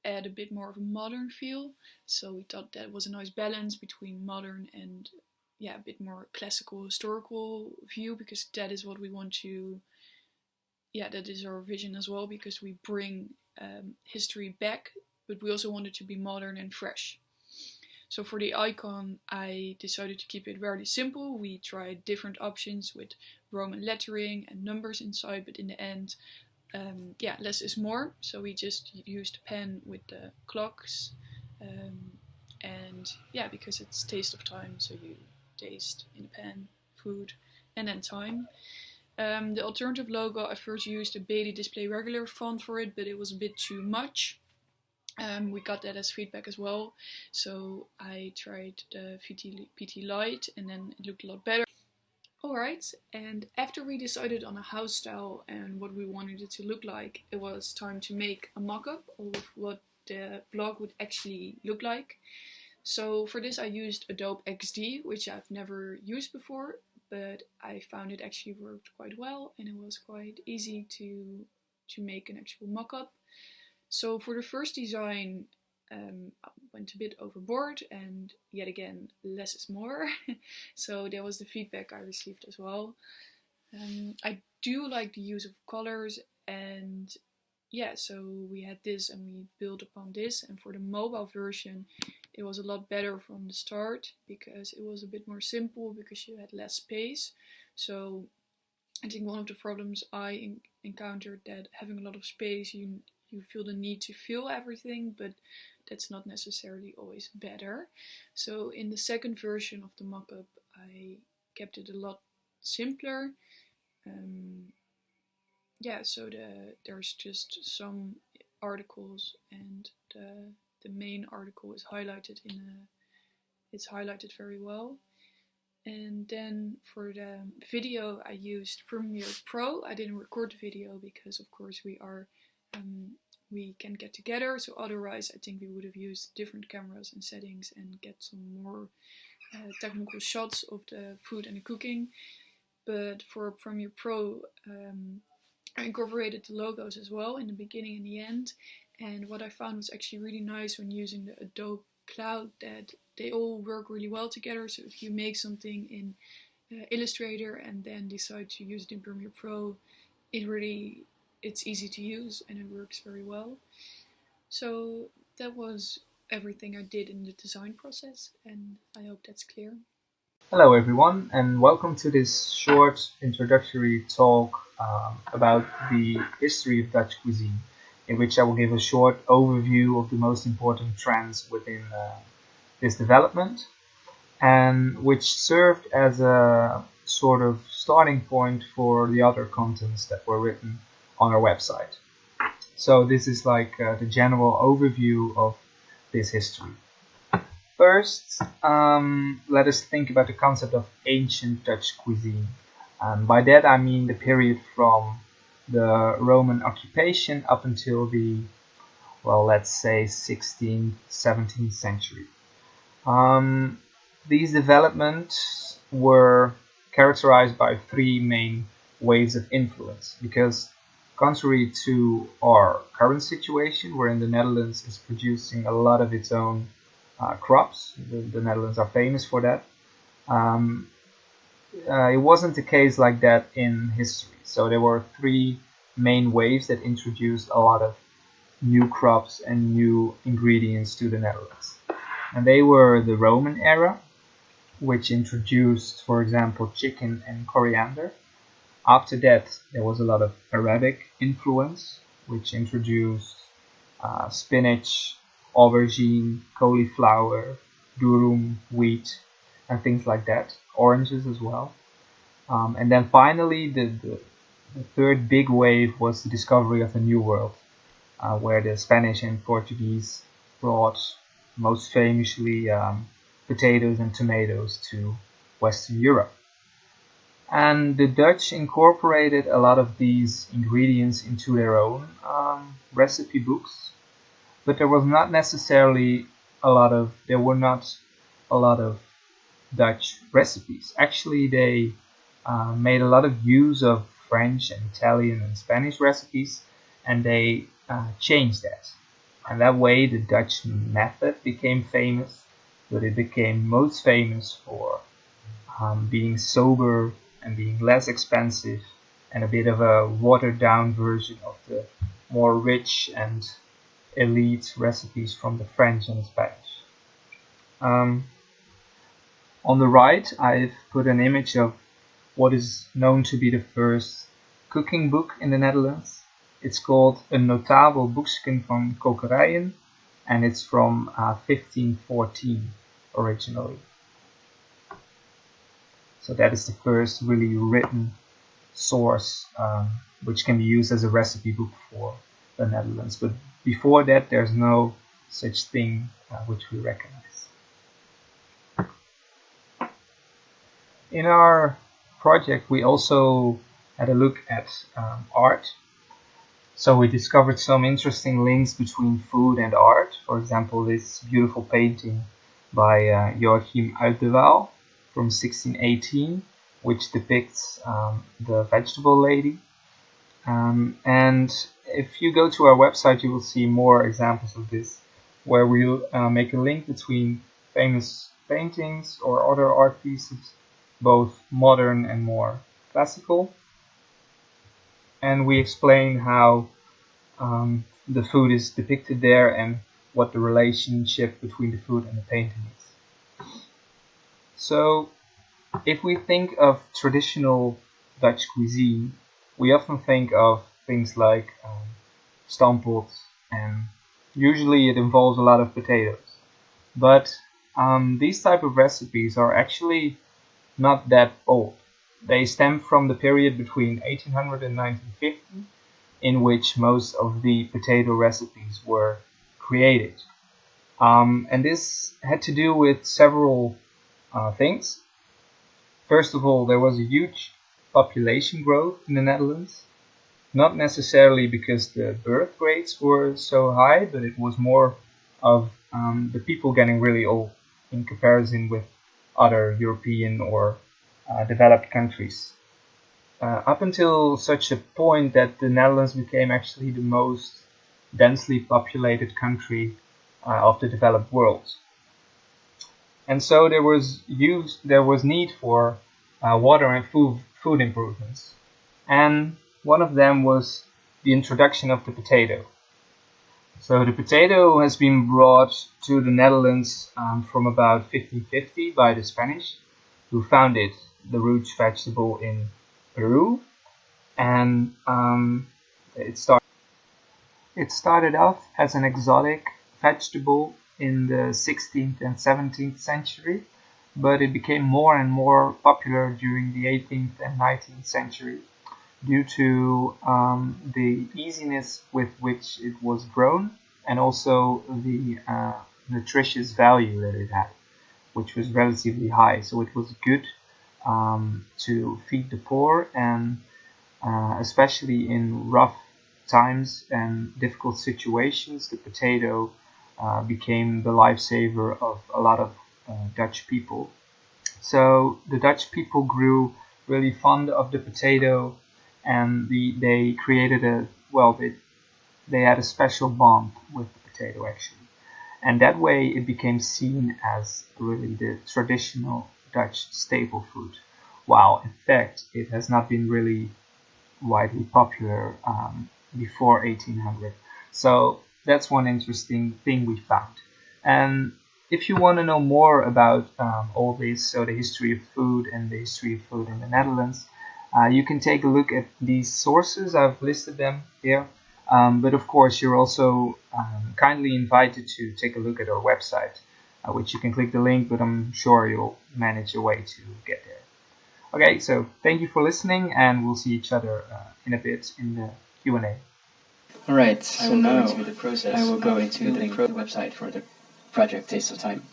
add a bit more of a modern feel. So we thought that was a nice balance between modern and a bit more classical, historical view, because that is what we want to, that is our vision as well, because we bring history back, but we also want it to be modern and fresh. So for the icon, I decided to keep it very simple. We tried different options with Roman lettering and numbers inside, but in the end, less is more. So we just used a pen with the clocks, because it's taste of time, so you taste in a pen, food, and then time. The alternative logo, I first used a Bailey Display Regular font for it, but it was a bit too much. We got that as feedback as well, so I tried the PT Light, and then it looked a lot better. Alright, and after we decided on a house style and what we wanted it to look like, it was time to make a mock-up of what the blog would actually look like. So for this I used Adobe XD, which I've never used before, but I found it actually worked quite well, and it was quite easy to make an actual mock-up. So for the first design, I went a bit overboard, and yet again, less is more. So that was the feedback I received as well. I do like the use of colors, and so we had this and we built upon this. And for the mobile version, it was a lot better from the start, because it was a bit more simple, because you had less space. So I think one of the problems I encountered, that having a lot of space, you feel the need to fill everything, but that's not necessarily always better. So in the second version of the mockup, I kept it a lot simpler. So there's just some articles, and the main article is highlighted it's highlighted very well. And then for the video, I used Premiere Pro. I didn't record the video because, of course, we can get together. So otherwise, I think we would have used different cameras and settings and get some more technical shots of the food and the cooking. But for Premiere Pro, I incorporated the logos as well in the beginning and the end. And what I found was actually really nice when using the Adobe Cloud, that they all work really well together. So if you make something in Illustrator and then decide to use it in Premiere Pro, it's easy to use and it works very well. So that was everything I did in the design process, and I hope that's clear. Hello everyone, and welcome to this short introductory talk about the history of Dutch cuisine, in which I will give a short overview of the most important trends within this development. and which served as a sort of starting point for the other contents that were written on our website. So this is like the general overview of this history. First, let us think about the concept of ancient Dutch cuisine. By that I mean the period from the Roman occupation up until the, well, let's say 16th, 17th century. These developments were characterized by three main waves of influence, because contrary to our current situation, wherein the Netherlands is producing a lot of its own crops, the Netherlands are famous for that, it wasn't the case like that in history. So there were three main waves that introduced a lot of new crops and new ingredients to the Netherlands. And they were the Roman era, which introduced, for example, chicken and coriander. After that, there was a lot of Arabic influence, which introduced spinach, aubergine, cauliflower, durum, wheat, and things like that. Oranges as well. And then finally, the third big wave was the discovery of the New World, where the Spanish and Portuguese brought, most famously, potatoes and tomatoes to Western Europe. And the Dutch incorporated a lot of these ingredients into their own recipe books, but there were not a lot of Dutch recipes. Actually, they made a lot of use of French and Italian and Spanish recipes, and they changed that. And that way the Dutch method became famous, but it became most famous for being sober and being less expensive, and a bit of a watered down version of the more rich and elite recipes from the French and the Spanish. On the right, I've put an image of what is known to be the first cooking book in the Netherlands. It's called Een Notabel Boekje van Kokerijen, and it's from 1514 originally. So that is the first really written source which can be used as a recipe book for the Netherlands. But before that, there's no such thing which we recognize. In our project, we also had a look at art. So we discovered some interesting links between food and art. For example, this beautiful painting by Joachim uit de Waal from 1618, which depicts the vegetable lady. And if you go to our website, you will see more examples of this, where we'll make a link between famous paintings or other art pieces, both modern and more classical. And we explain how the food is depicted there and what the relationship between the food and the painting is. So, if we think of traditional Dutch cuisine, we often think of things like stamppot, and usually it involves a lot of potatoes. But these type of recipes are actually not that old. They stem from the period between 1800 and 1950, in which most of the potato recipes were created. And this had to do with several things. First of all, there was a huge population growth in the Netherlands. Not necessarily because the birth rates were so high, but it was more of the people getting really old in comparison with other European or developed countries. Up until such a point that the Netherlands became actually the most densely populated country of the developed world. And so there was need for water and food improvements. And one of them was the introduction of the potato. So the potato has been brought to the Netherlands from about 1550 by the Spanish, who found it the root vegetable in Peru, and it started off as an exotic vegetable in the 16th and 17th century, but it became more and more popular during the 18th and 19th century due to the easiness with which it was grown and also the nutritious value that it had, which was relatively high. So it was good to feed the poor, and especially in rough times and difficult situations, the potato became the lifesaver of a lot of Dutch people. So the Dutch people grew really fond of the potato, and they created they had a special bond with the potato actually. And that way it became seen as really the traditional Dutch staple food, while in fact it has not been really widely popular before 1800. So that's one interesting thing we found. And if you want to know more about all this, so the history of food and the history of food in the Netherlands, you can take a look at these sources. I've listed them here. But of course, you're also kindly invited to take a look at our website, which you can click the link, but I'm sure you'll manage your way to get there. Okay, so thank you for listening, and we'll see each other in a bit in the Q&A. Alright, so now I will go into the website for the project Taste of Time.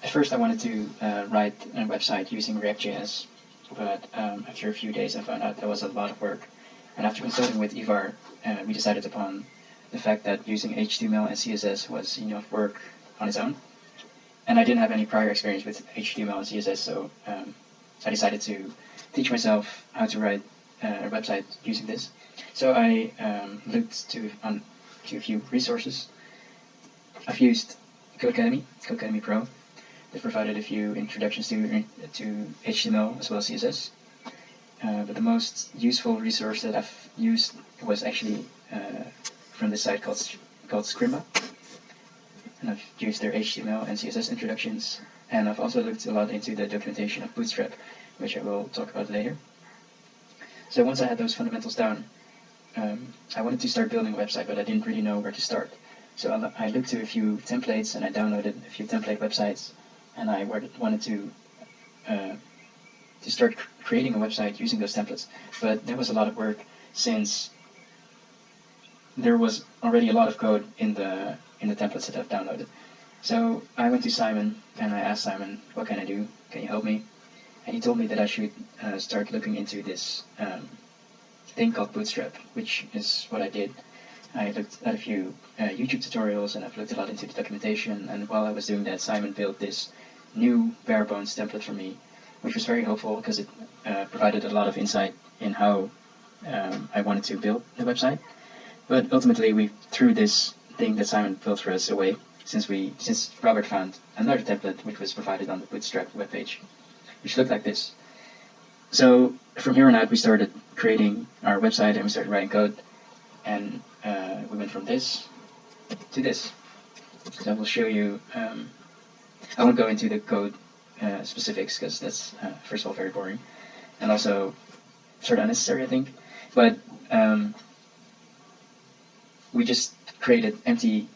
At first I wanted to write a website using React.js, but after a few days I found out that was a lot of work. And after consulting with Ivar, we decided upon the fact that using HTML and CSS was enough work on its own. And I didn't have any prior experience with HTML and CSS, so I decided to teach myself how to write a website using this. So I looked to a few resources. I've used Codecademy Pro. They provided a few introductions to HTML as well as CSS. But the most useful resource that I've used was actually from this site called Scrimba. And I've used their HTML and CSS introductions. And I've also looked a lot into the documentation of Bootstrap, which I will talk about later. So once I had those fundamentals down, I wanted to start building a website, but I didn't really know where to start. So I looked to a few templates, and I downloaded a few template websites, and I wanted to start creating a website using those templates. But that was a lot of work, since there was already a lot of code in the templates that I've downloaded. So I went to Simon and I asked Simon, what can I do? Can you help me? And he told me that I should start looking into this thing called Bootstrap, which is what I did. I looked at a few YouTube tutorials, and I've looked a lot into the documentation, and while I was doing that, Simon built this new bare bones template for me, which was very helpful because it provided a lot of insight in how I wanted to build the website. But ultimately we threw this thing that Simon built for us away, since Robert found another template which was provided on the Bootstrap webpage, which looked like this. So from here on out we started creating our website, and we started writing code, and we went from this to this. So I will show you, I won't go into the code specifics, because that's first of all very boring, and also sort of unnecessary, I think. But we just created empty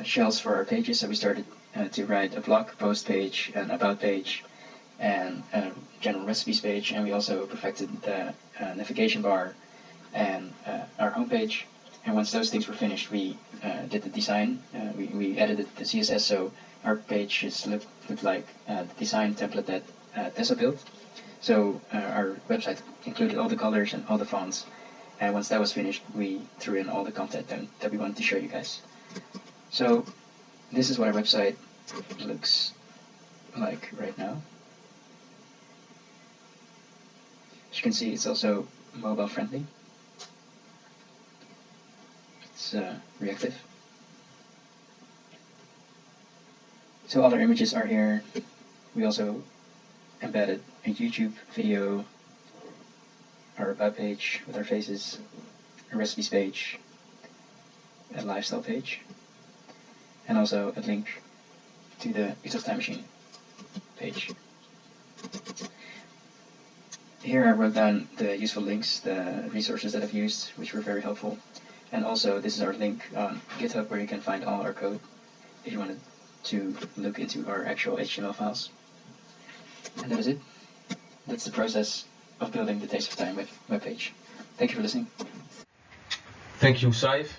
shells for our pages. So we started to write a blog post page, an about page, and a general recipes page, and we also perfected the navigation bar and our homepage. And once those things were finished, we did the design. We edited the CSS, so our page looked like the design template that Tessa built. So our website included all the colors and all the fonts. And once that was finished, we threw in all the content that we wanted to show you guys. So this is what our website looks like right now. As you can see, it's also mobile friendly. It's reactive. So all our images are here. We also embedded a YouTube video, our about page with our faces, a recipes page, a lifestyle page, and also a link to the Taste of Time Machine page. Here I wrote down the useful links, the resources that I've used, which were very helpful. And also this is our link on GitHub, where you can find all our code if you wanted to look into our actual HTML files. And that is it. That's the process of building the Taste of Time webpage. Thank you for listening. Thank you, Saif.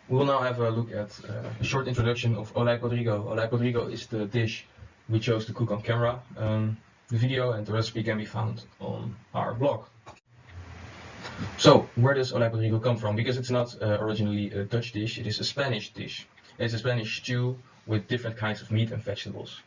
We will now have a look at a short introduction of Olay Podrigo. Olay Podrigo is the dish we chose to cook on camera. The video and the recipe can be found on our blog. So, where does Olay Podrigo come from? Because it's not originally a Dutch dish, it is a Spanish dish. It's a Spanish stew with different kinds of meat and vegetables.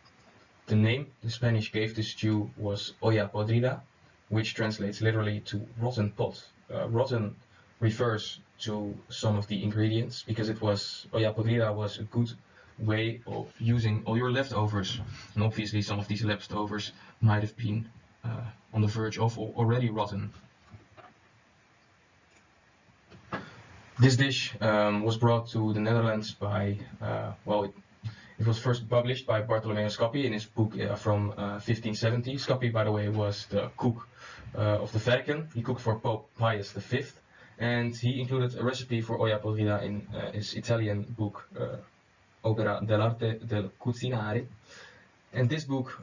The name the Spanish gave this stew was olla podrida, which translates literally to rotten pot. Rotten refers to some of the ingredients, because olla podrida was a good way of using all your leftovers. And obviously some of these leftovers might have been on the verge of already rotten. This dish was brought to the Netherlands by, it was first published by Bartolomeo Scoppi in his book from 1570. Scoppi, by the way, was the cook of the Vatican. He cooked for Pope Pius V, and he included a recipe for olla podrida in his Italian book, Opera dell'arte del cucinare. And this book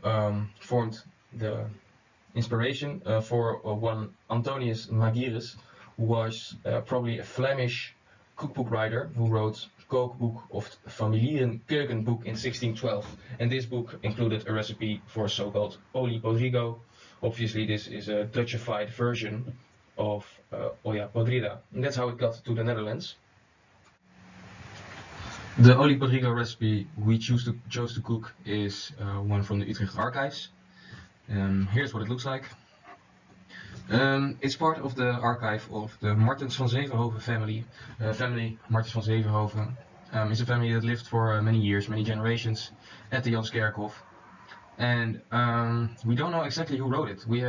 formed the inspiration for one Antonius Magirus, who was probably a Flemish cookbook writer who wrote Kookboek of Familieren Keukenboek in 1612. And this book included a recipe for so-called Olay Podrigo. Obviously this is a Dutchified version of olla podrida. And that's how it got to the Netherlands. The Olay Podrigo recipe we chose to cook is one from the Utrecht archives. Here's what it looks like. It's part of the archive of the Martens van Zevenhoven family. Martens van Zevenhoven is a family that lived for many years, many generations at the Janskerkhof. And we don't know exactly who wrote it. We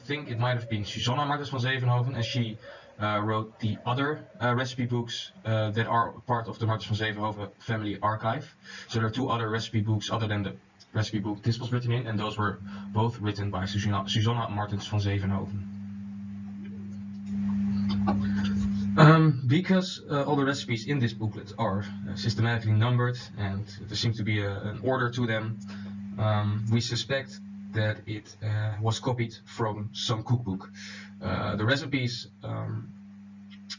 think it might have been Susanna Martens van Zevenhoven, as she wrote the other recipe books that are part of the Martens van Zevenhoven family archive. So there are two other recipe books other than the recipe book this was written in, and those were both written by Susanna Martens van Zevenhoven. Because all the recipes in this booklet are systematically numbered and there seems to be an order to them, we suspect that it was copied from some cookbook. The recipes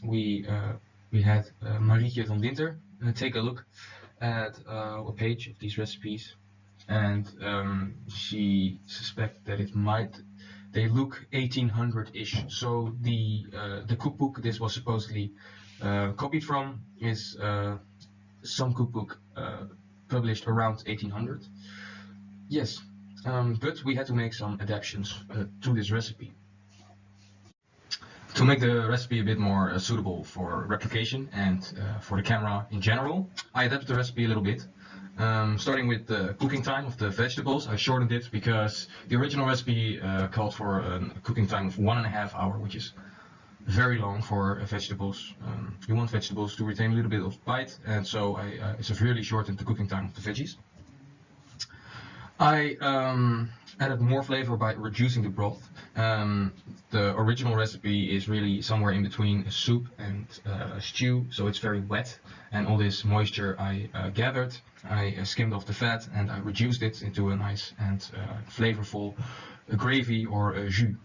we had Marietje van Dinter take a look at a page of these recipes, and she suspects that they look 1800-ish. So the cookbook this was supposedly copied from is some cookbook published around 1800. Yes, but we had to make some adaptations to this recipe. To make the recipe a bit more suitable for replication and for the camera in general, I adapted the recipe a little bit. Starting with the cooking time of the vegetables, I shortened it because the original recipe called for a cooking time of 1.5 hours, which is very long for vegetables. You want vegetables to retain a little bit of bite, and so I severely shortened the cooking time of the veggies. I added more flavor by reducing the broth. The original recipe is really somewhere in between a soup and a stew, so it's very wet, and all this moisture I gathered, I skimmed off the fat and I reduced it into a nice and flavorful gravy or a jus.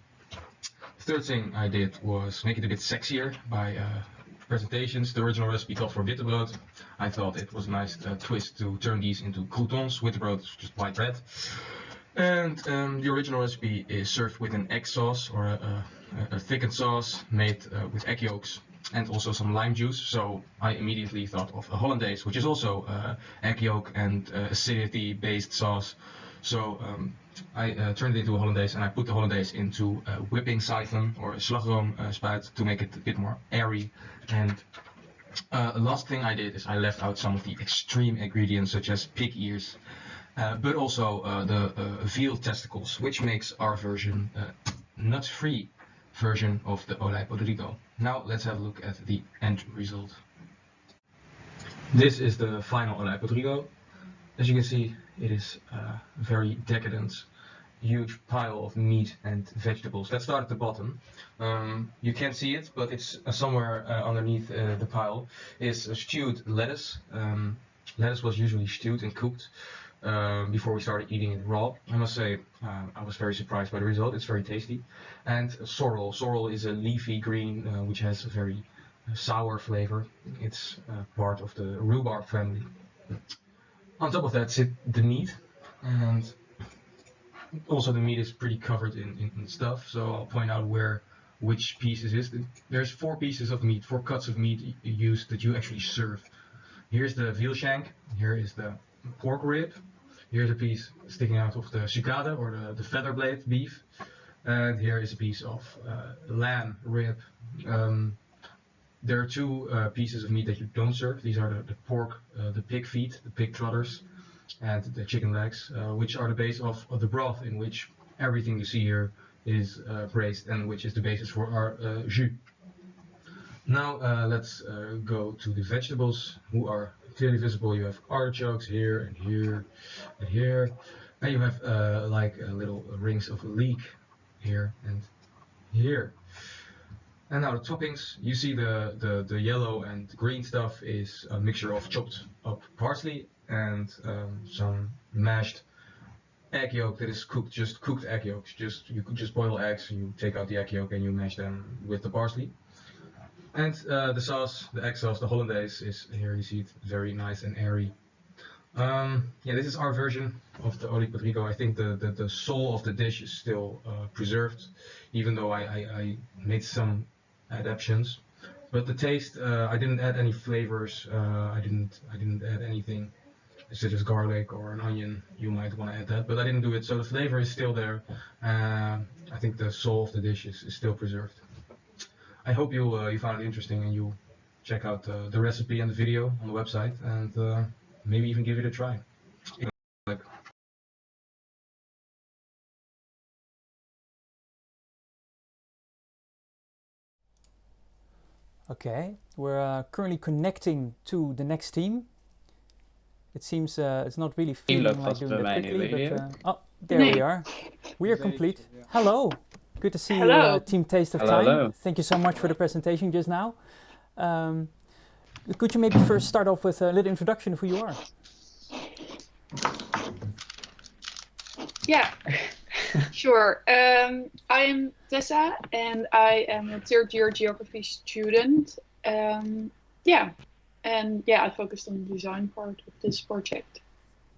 The third thing I did was make it a bit sexier by presentations. The original recipe called for bitterbrood. I thought it was a nice twist to turn these into croutons. Bitterbrood is just white bread. And the original recipe is served with an egg sauce or a thickened sauce made with egg yolks and also some lime juice. So I immediately thought of a hollandaise, which is also egg yolk and acidity based sauce. So I turned it into a hollandaise, and I put the hollandaise into a whipping siphon or a slagroom spout to make it a bit more airy. And the last thing I did is I left out some of the extreme ingredients such as pig ears, but also the veal testicles, which makes our version nut-free version of the Olay Podrigo. Now let's have a look at the end result. This is the final Olay Podrigo. As you can see, it is a very decadent, huge pile of meat and vegetables. Let's start at the bottom. You can't see it, but it's somewhere underneath the pile is stewed lettuce. Lettuce was usually stewed and cooked before we started eating it raw. I must say, I was very surprised by the result. It's very tasty. And sorrel. Sorrel is a leafy green which has a very sour flavor. It's part of the rhubarb family. On top of that sit the meat, and also the meat is pretty covered in stuff, so I'll point out which pieces is. There's 4 pieces of meat, 4 cuts of meat used that you actually serve. Here's the veal shank, here is the pork rib, here's a piece sticking out of the sucade or the feather blade beef, and here is a piece of lamb rib. There are 2 pieces of meat that you don't serve. These are the pork, the pig feet, the pig trotters, and the chicken legs, which are the base of the broth in which everything you see here is braised and which is the basis for our jus. Now let's go to the vegetables who are clearly visible. You have artichokes here and here and here, and you have like little rings of leek here and here. And now the toppings, you see the yellow and green stuff is a mixture of chopped up parsley and some mashed egg yolk that is cooked, just cooked egg yolks. You could just boil eggs, you take out the egg yolk and you mash them with the parsley. And the sauce, the egg sauce, the hollandaise is here, you see it, very nice and airy. Yeah, this is our version of the Oli Patrico. I think the soul of the dish is still preserved, even though I made some adaptations. But the taste, I didn't add any flavors. I didn't add anything such as garlic or an onion. You might want to add that, but I didn't do it. So the flavor is still there. I think the soul of the dish is still preserved. I hope you found it interesting and you check out the recipe and the video on the website, and maybe even give it a try. Okay, we're currently connecting to the next team. It seems it's not really feeling like doing that quickly, but oh, there we are. We are complete. Hello, good to see you, Team Taste of Time. Hello. Thank you so much for the presentation just now. Could you maybe first start off with a little introduction of who you are? Yeah, sure. I am Tessa, and I am a third-year geography student. Yeah, I focused on the design part of this project.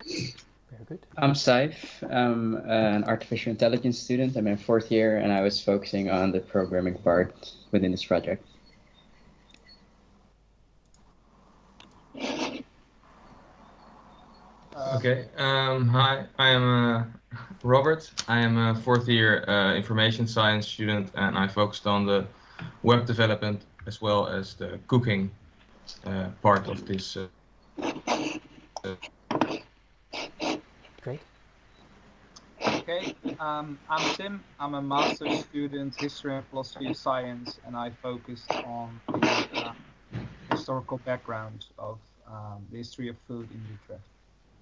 Very good. I'm Saif. I'm an artificial intelligence student. I'm in 4th year, and I was focusing on the programming part within this project. Okay. Hi, I am Robert. I am a 4th year information science student, and I focused on the web development as well as the cooking part of this. Great. Okay, I'm Tim. I'm a master's student, history and philosophy of science, and I focused on the historical background of the history of food in Utrecht.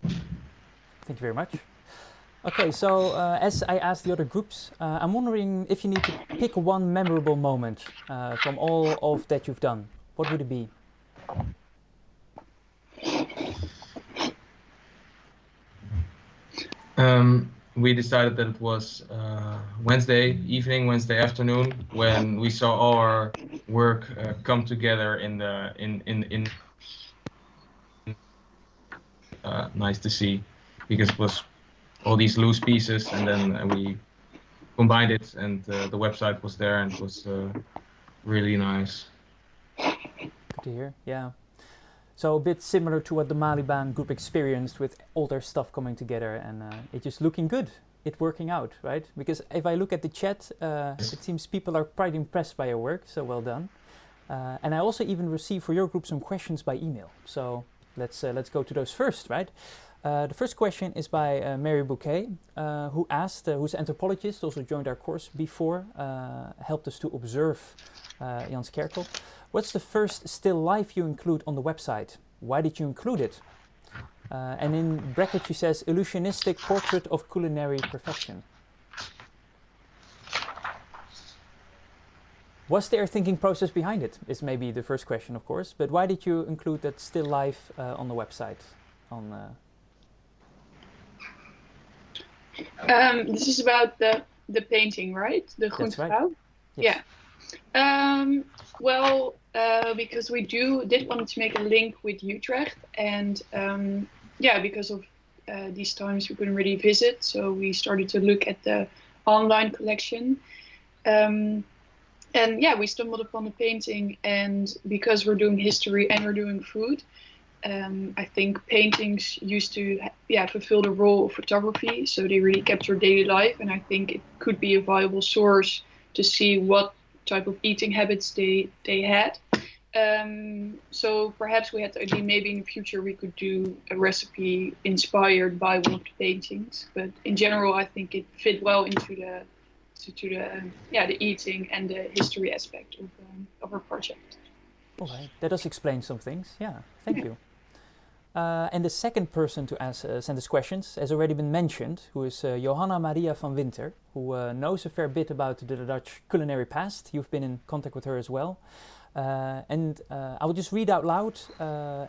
Thank you very much. Okay, so as I asked the other groups, I'm wondering if you need to pick one memorable moment from all of that you've done. What would it be? We decided that it was Wednesday evening, Wednesday afternoon, when we saw all our work come together nice to see, because it was all these loose pieces, and then we combined it, and the website was there, and it was really nice. Good to hear. Yeah. So a bit similar to what the Maliban group experienced with all their stuff coming together, and it just looking good, it working out, right? Because if I look at the chat, it seems people are quite impressed by your work, so well done. And I also even received for your group some questions by email. So let's go to those first, right? The first question is by Mary Bouquet, who asked, who's an anthropologist, also joined our course before, helped us to observe Jans Kerkhoff. What's the first still life you include on the website? Why did you include it? And in brackets she says, illusionistic portrait of culinary perfection. Was there a thinking process behind it? Is maybe the first question, of course. But why did you include that still life on the website? This is about the painting, right? The That's right. Groentevrouw? Yes. Yeah. Well, because we did want to make a link with Utrecht, and because of these times we couldn't really visit, so we started to look at the online collection. And yeah, we stumbled upon the painting, and because we're doing history and we're doing food, I think paintings used to fulfill the role of photography, so they really capture daily life, and I think it could be a viable source to see what type of eating habits they had. So perhaps we had the idea maybe in the future we could do a recipe inspired by one of the paintings, but in general I think it fit well into the eating and the history aspect of our project. All right, that does explain some things. Yeah, thank you. And the second person to send us questions has already been mentioned, who is Johanna Maria van Winter, who knows a fair bit about the Dutch culinary past. You've been in contact with her as well. And I will just read out loud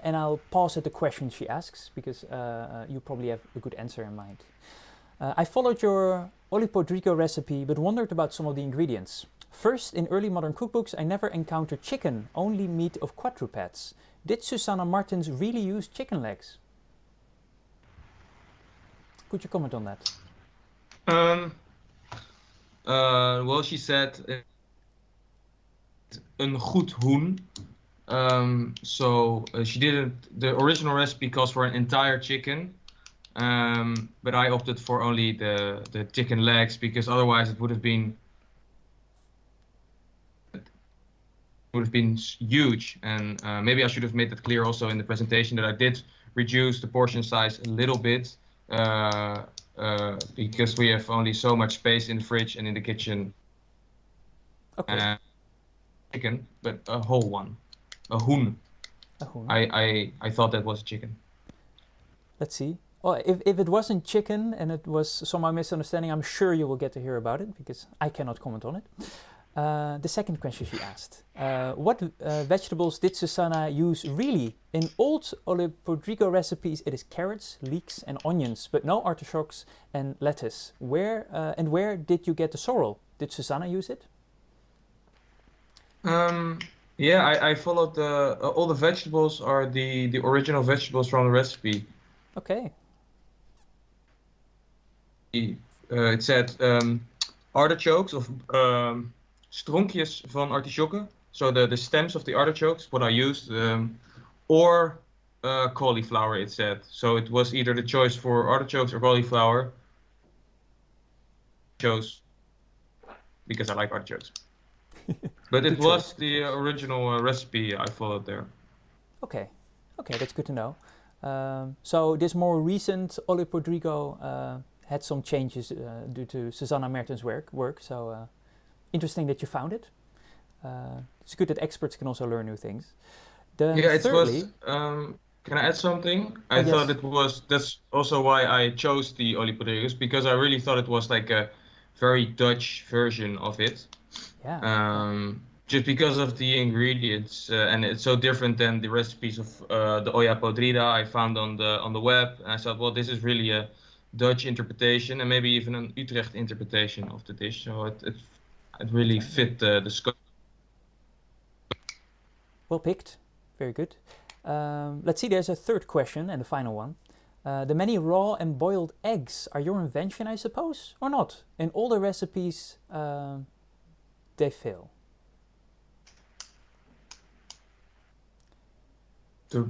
and I'll pause at the question she asks, because you probably have a good answer in mind. I followed your Olipodrigo recipe, but wondered about some of the ingredients. First, in early modern cookbooks, I never encountered chicken, only meat of quadrupeds. Did Susanna Martens really use chicken legs? Could you comment on that? Well, she said een goed hoen. So she didn't. The original recipe calls for an entire chicken, but I opted for only the chicken legs, because otherwise it would have been huge. And maybe I should have made that clear also in the presentation, that I did reduce the portion size a little bit, because we have only so much space in the fridge and in the kitchen. Okay. Chicken, but a whole one, a hoen. A hoen. I thought that was chicken. Let's see. Well, if it wasn't chicken and it was somehow misunderstanding, I'm sure you will get to hear about it, because I cannot comment on it. The second question she asked, what vegetables did Susanna use really? In old Olipodrigo recipes, it is carrots, leeks and onions, but no artichokes and lettuce. Where did you get the sorrel? Did Susanna use it? Yeah, I followed all the vegetables are the original vegetables from the recipe. Okay. It said artichokes of stronkjes van artichokken, so the stems of the artichokes, what I used, or cauliflower, it said. So it was either the choice for artichokes or cauliflower. Chose because I like artichokes. But it was the original recipe I followed there. Okay, that's good to know. So this more recent Olipodrigo had some changes due to Susanna Mertens' work. So interesting that you found it. It's good that experts can also learn new things. Thirdly, can I add something? I thought that's also why I chose the Olipodrigos, because I really thought it was like a very Dutch version of it. Yeah. Just because of the ingredients, and it's so different than the recipes of the olla podrida I found on the web. And I thought, well, this is really a Dutch interpretation, and maybe even an Utrecht interpretation of the dish. So it really fit the scope. Well picked, very good. Let's see, there's a third question and the final one. The many raw and boiled eggs are your invention, I suppose, or not? In all the recipes, they fail. The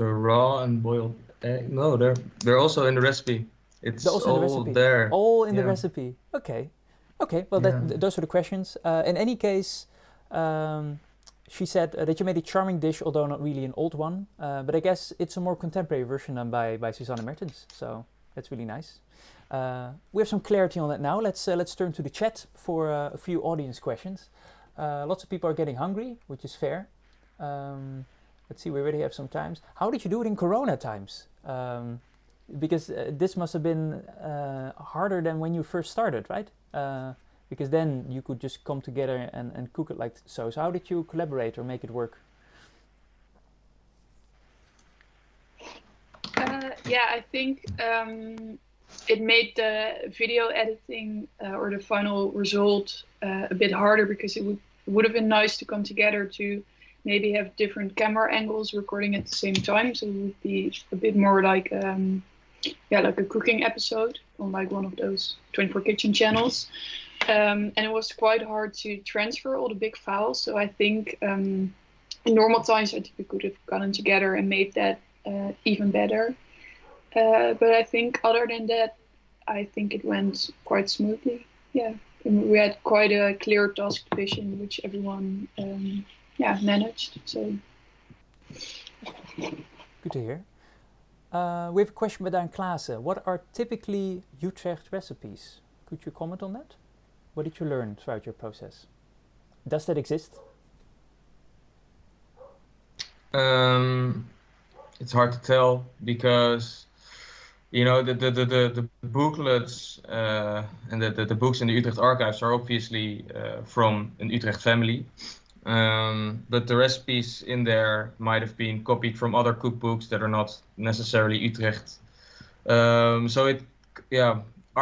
raw and boiled egg? No, they're also in the recipe. It's all there. All in the recipe. Okay. Well, those are the questions. In any case, she said that you made a charming dish, although not really an old one. But I guess it's a more contemporary version than by Susanna Mertens. So that's really nice. We have some clarity on that now. Let's turn to the chat for a few audience questions. Lots of people are getting hungry, which is fair. Let's see, we already have some times. How did you do it in Corona times? Because this must have been harder than when you first started, right? Because then you could just come together and cook it like so. So how did you collaborate or make it work? I think it made the video editing or the final result a bit harder, because it would have been nice to come together to maybe have different camera angles recording at the same time, so it would be a bit more like like a cooking episode on like one of those 24 kitchen channels. And it was quite hard to transfer all the big files, so I think in normal times I think we could have gotten together and made that even better. But I think other than that, I think it went quite smoothly. Yeah, and we had quite a clear task division, which everyone managed. So Good to hear. We have a question by Dan Klaassen. What are typically Utrecht recipes? Could you comment on that? What did you learn throughout your process? Does that exist? It's hard to tell, because the booklets and the books in the Utrecht archives are obviously from an Utrecht family. But the recipes in there might have been copied from other cookbooks that are not necessarily Utrecht. Our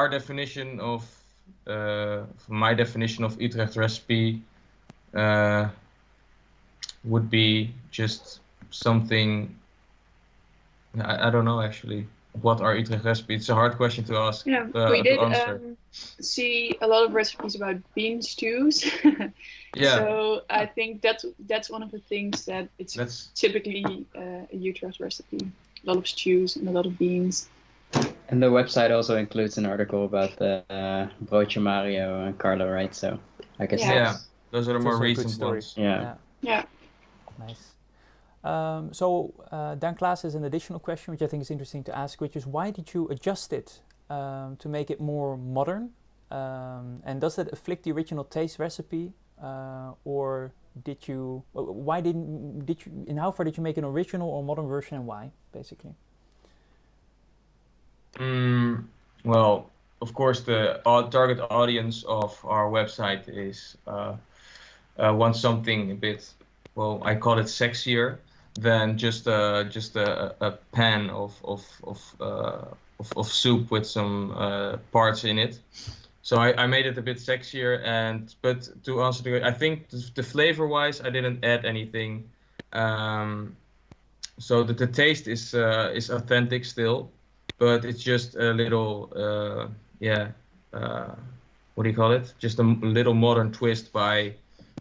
definition of, my definition of Utrecht recipe would be just something, I don't know actually. What are Utrecht recipes? It's a hard question to ask. yeah, we did see a lot of recipes about bean stews. Yeah. So I think that's one of the things that it's typically a Utrecht recipe. A lot of stews and a lot of beans. And the website also includes an article about the Broodje Mario and Carlo, right? So I guess those are the more recent ones. Yeah. Nice. Dan Klaas has an additional question, which I think is interesting to ask, which is why did you adjust it to make it more modern? And does that afflict the original taste recipe, or did you? In how far did you make an original or modern version, and why, basically? Well, of course, the target audience of our website is wants something a bit. Well, I call it sexier than just a pan of soup with some parts in it. So I made it a bit sexier, but to answer I think the flavor-wise, I didn't add anything. So that the taste is authentic still, but it's just a little what do you call it? Just a little modern twist by,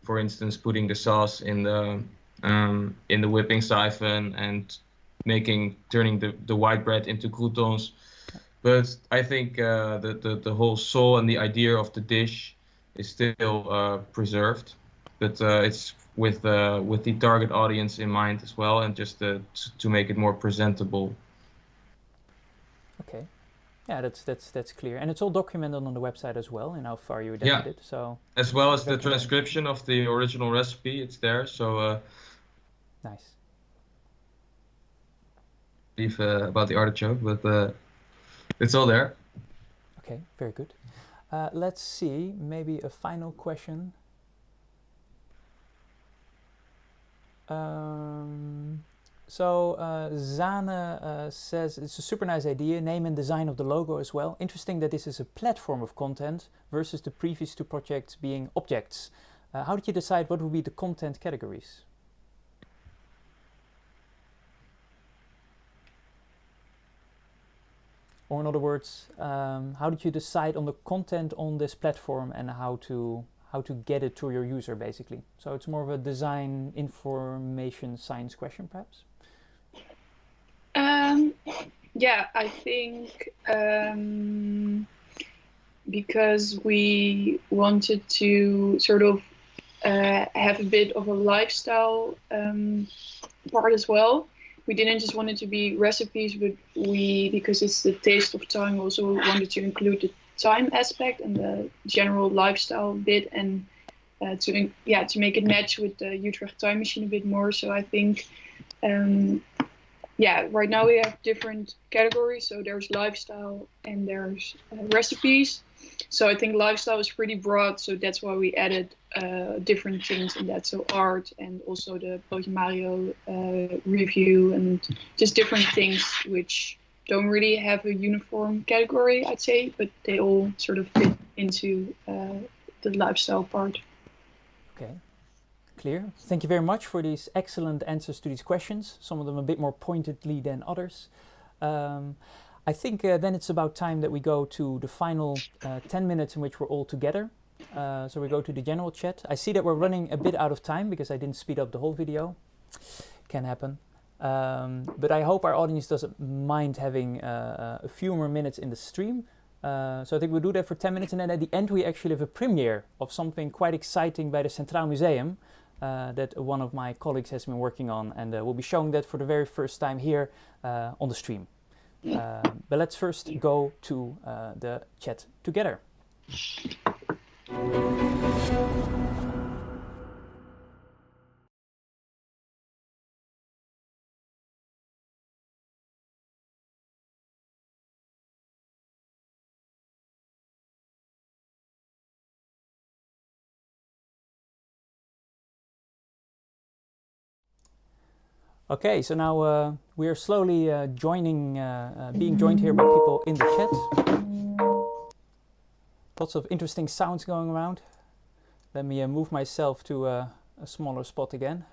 for instance, putting the sauce in the whipping siphon and turning the white bread into croutons. But I think the whole soul and the idea of the dish is still preserved, but it's with the target audience in mind as well, and just to make it more presentable. Okay, yeah, that's clear, and it's all documented on the website as well, and how far you adapted it. So as well as the transcription of the original recipe, it's there. So nice. Leave about the artichoke, but it's all there. Okay, very good. Let's see, maybe a final question. Zane says it's a super nice idea, name and design of the logo as well. Interesting that this is a platform of content versus the previous two projects being objects. How did you decide what would be the content categories? Or in other words, how did you decide on the content on this platform and how to get it to your user, basically? So it's more of a design, information, science question, perhaps? Yeah, I think because we wanted to sort of have a bit of a lifestyle part as well. We didn't just want it to be recipes, but because it's the taste of time, also wanted to include the time aspect and the general lifestyle bit, and to make it match with the Utrecht Time Machine a bit more. So I think right now we have different categories. So there's lifestyle and there's recipes. So I think lifestyle is pretty broad, so that's why we added different things in that. So art, and also the Broodje Mario review, and just different things which don't really have a uniform category, I'd say, but they all sort of fit into the lifestyle part. Okay, clear. Thank you very much for these excellent answers to these questions, some of them a bit more pointedly than others. I think then it's about time that we go to the final 10 minutes in which we're all together. So we go to the general chat. I see that we're running a bit out of time because I didn't speed up the whole video. Can happen. But I hope our audience doesn't mind having a few more minutes in the stream. So I think we'll do that for 10 minutes, and then at the end we actually have a premiere of something quite exciting by the Centraal Museum that one of my colleagues has been working on, and we'll be showing that for the very first time here on the stream. But let's first go to the chat together. Okay, so now we are slowly being joined here by people in the chat. Lots of interesting sounds going around. Let me move myself to a smaller spot again,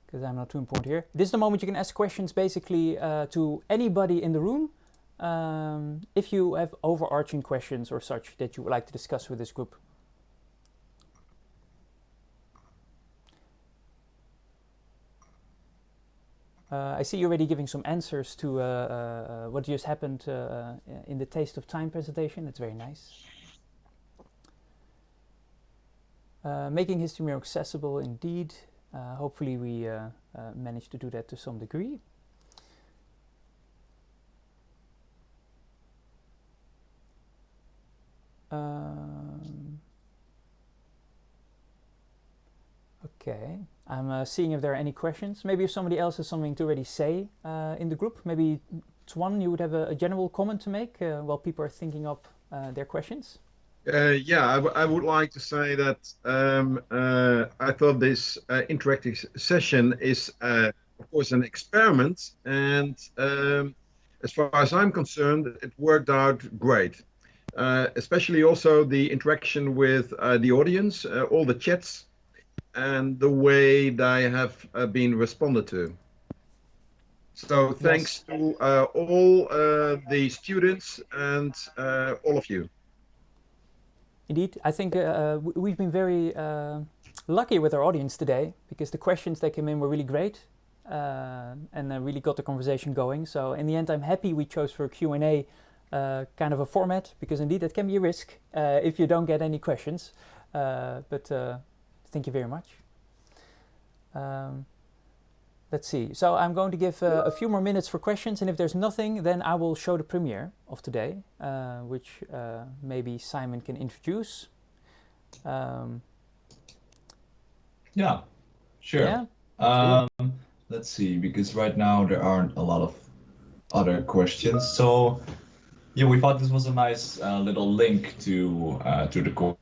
because I'm not too important here. This is the moment you can ask questions basically to anybody in the room. If you have overarching questions or such that you would like to discuss with this group. I see you already giving some answers to what just happened in the Taste of Time presentation. That's very nice. Making history more accessible, indeed. Hopefully we managed to do that to some degree. Okay, I'm seeing if there are any questions. Maybe if somebody else has something to already say in the group. Maybe Tuan, you would have a general comment to make while people are thinking up their questions. Yeah, I would like to say that I thought this interactive session is, of course, an experiment, and as far as I'm concerned, it worked out great. Especially also the interaction with the audience, all the chats, and the way they have been responded to. So thanks to all the students and all of you. Indeed, I think we've been very lucky with our audience today, because the questions that came in were really great and really got the conversation going. So in the end, I'm happy we chose for a Q&A kind of a format, because indeed it can be a risk if you don't get any questions. But thank you very much. Let's see. So I'm going to give a few more minutes for questions, and if there's nothing, then I will show the premiere of today, which maybe Simon can introduce. Yeah, sure. Yeah? Let's see, because right now there aren't a lot of other questions. So yeah, we thought this was a nice little link to the course.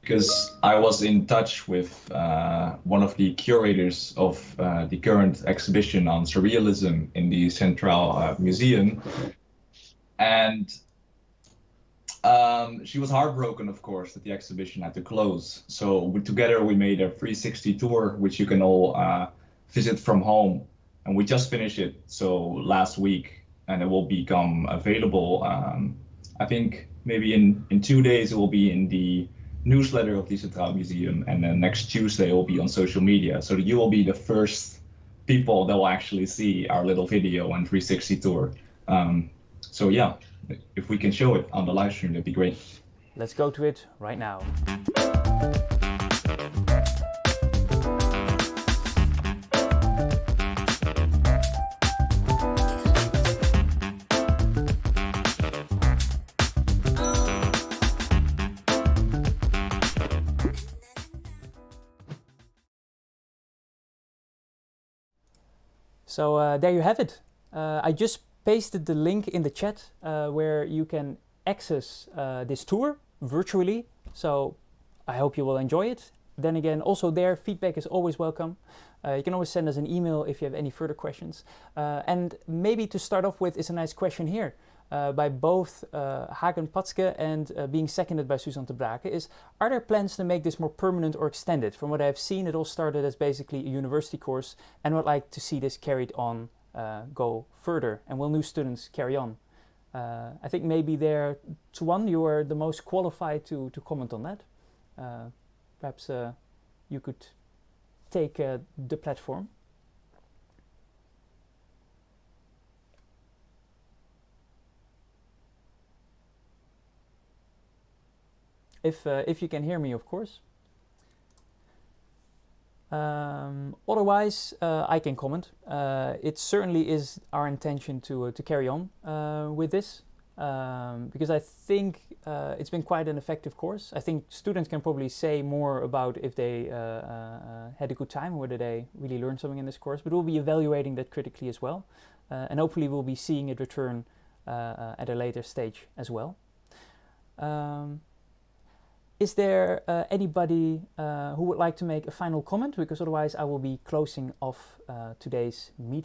Because I was in touch with one of the curators of the current exhibition on surrealism in the Centraal Museum, and she was heartbroken, of course, that the exhibition had to close. So together we made a 360 tour, which you can all visit from home, and we just finished it last week, and it will become available. I think maybe in 2 days it will be in the newsletter of the Centraal Museum, and then next Tuesday it will be on social media, so that you will be the first people that will actually see our little video and 360 tour. So yeah, if we can show it on the live stream, that'd be great. Let's go to it right now. So there you have it. I just pasted the link in the chat where you can access this tour virtually. So I hope you will enjoy it. Then again, also there, feedback is always welcome. You can always send us an email if you have any further questions. And maybe to start off with is a nice question here by both Hagen Patske and being seconded by Susan de Brake is, are there plans to make this more permanent or extended? From what I've seen, it all started as basically a university course, and would like to see this carried on, go further, and will new students carry on? I think maybe there, Tuan, you are the most qualified to comment on that. Perhaps you could take the platform. If you can hear me, of course. Otherwise, I can comment. It certainly is our intention to carry on with this, because I think it's been quite an effective course. I think students can probably say more about if they had a good time, or whether they really learned something in this course, but we'll be evaluating that critically as well. And hopefully we'll be seeing it return at a later stage as well. Is there anybody who would like to make a final comment? Because otherwise I will be closing off today's meeting.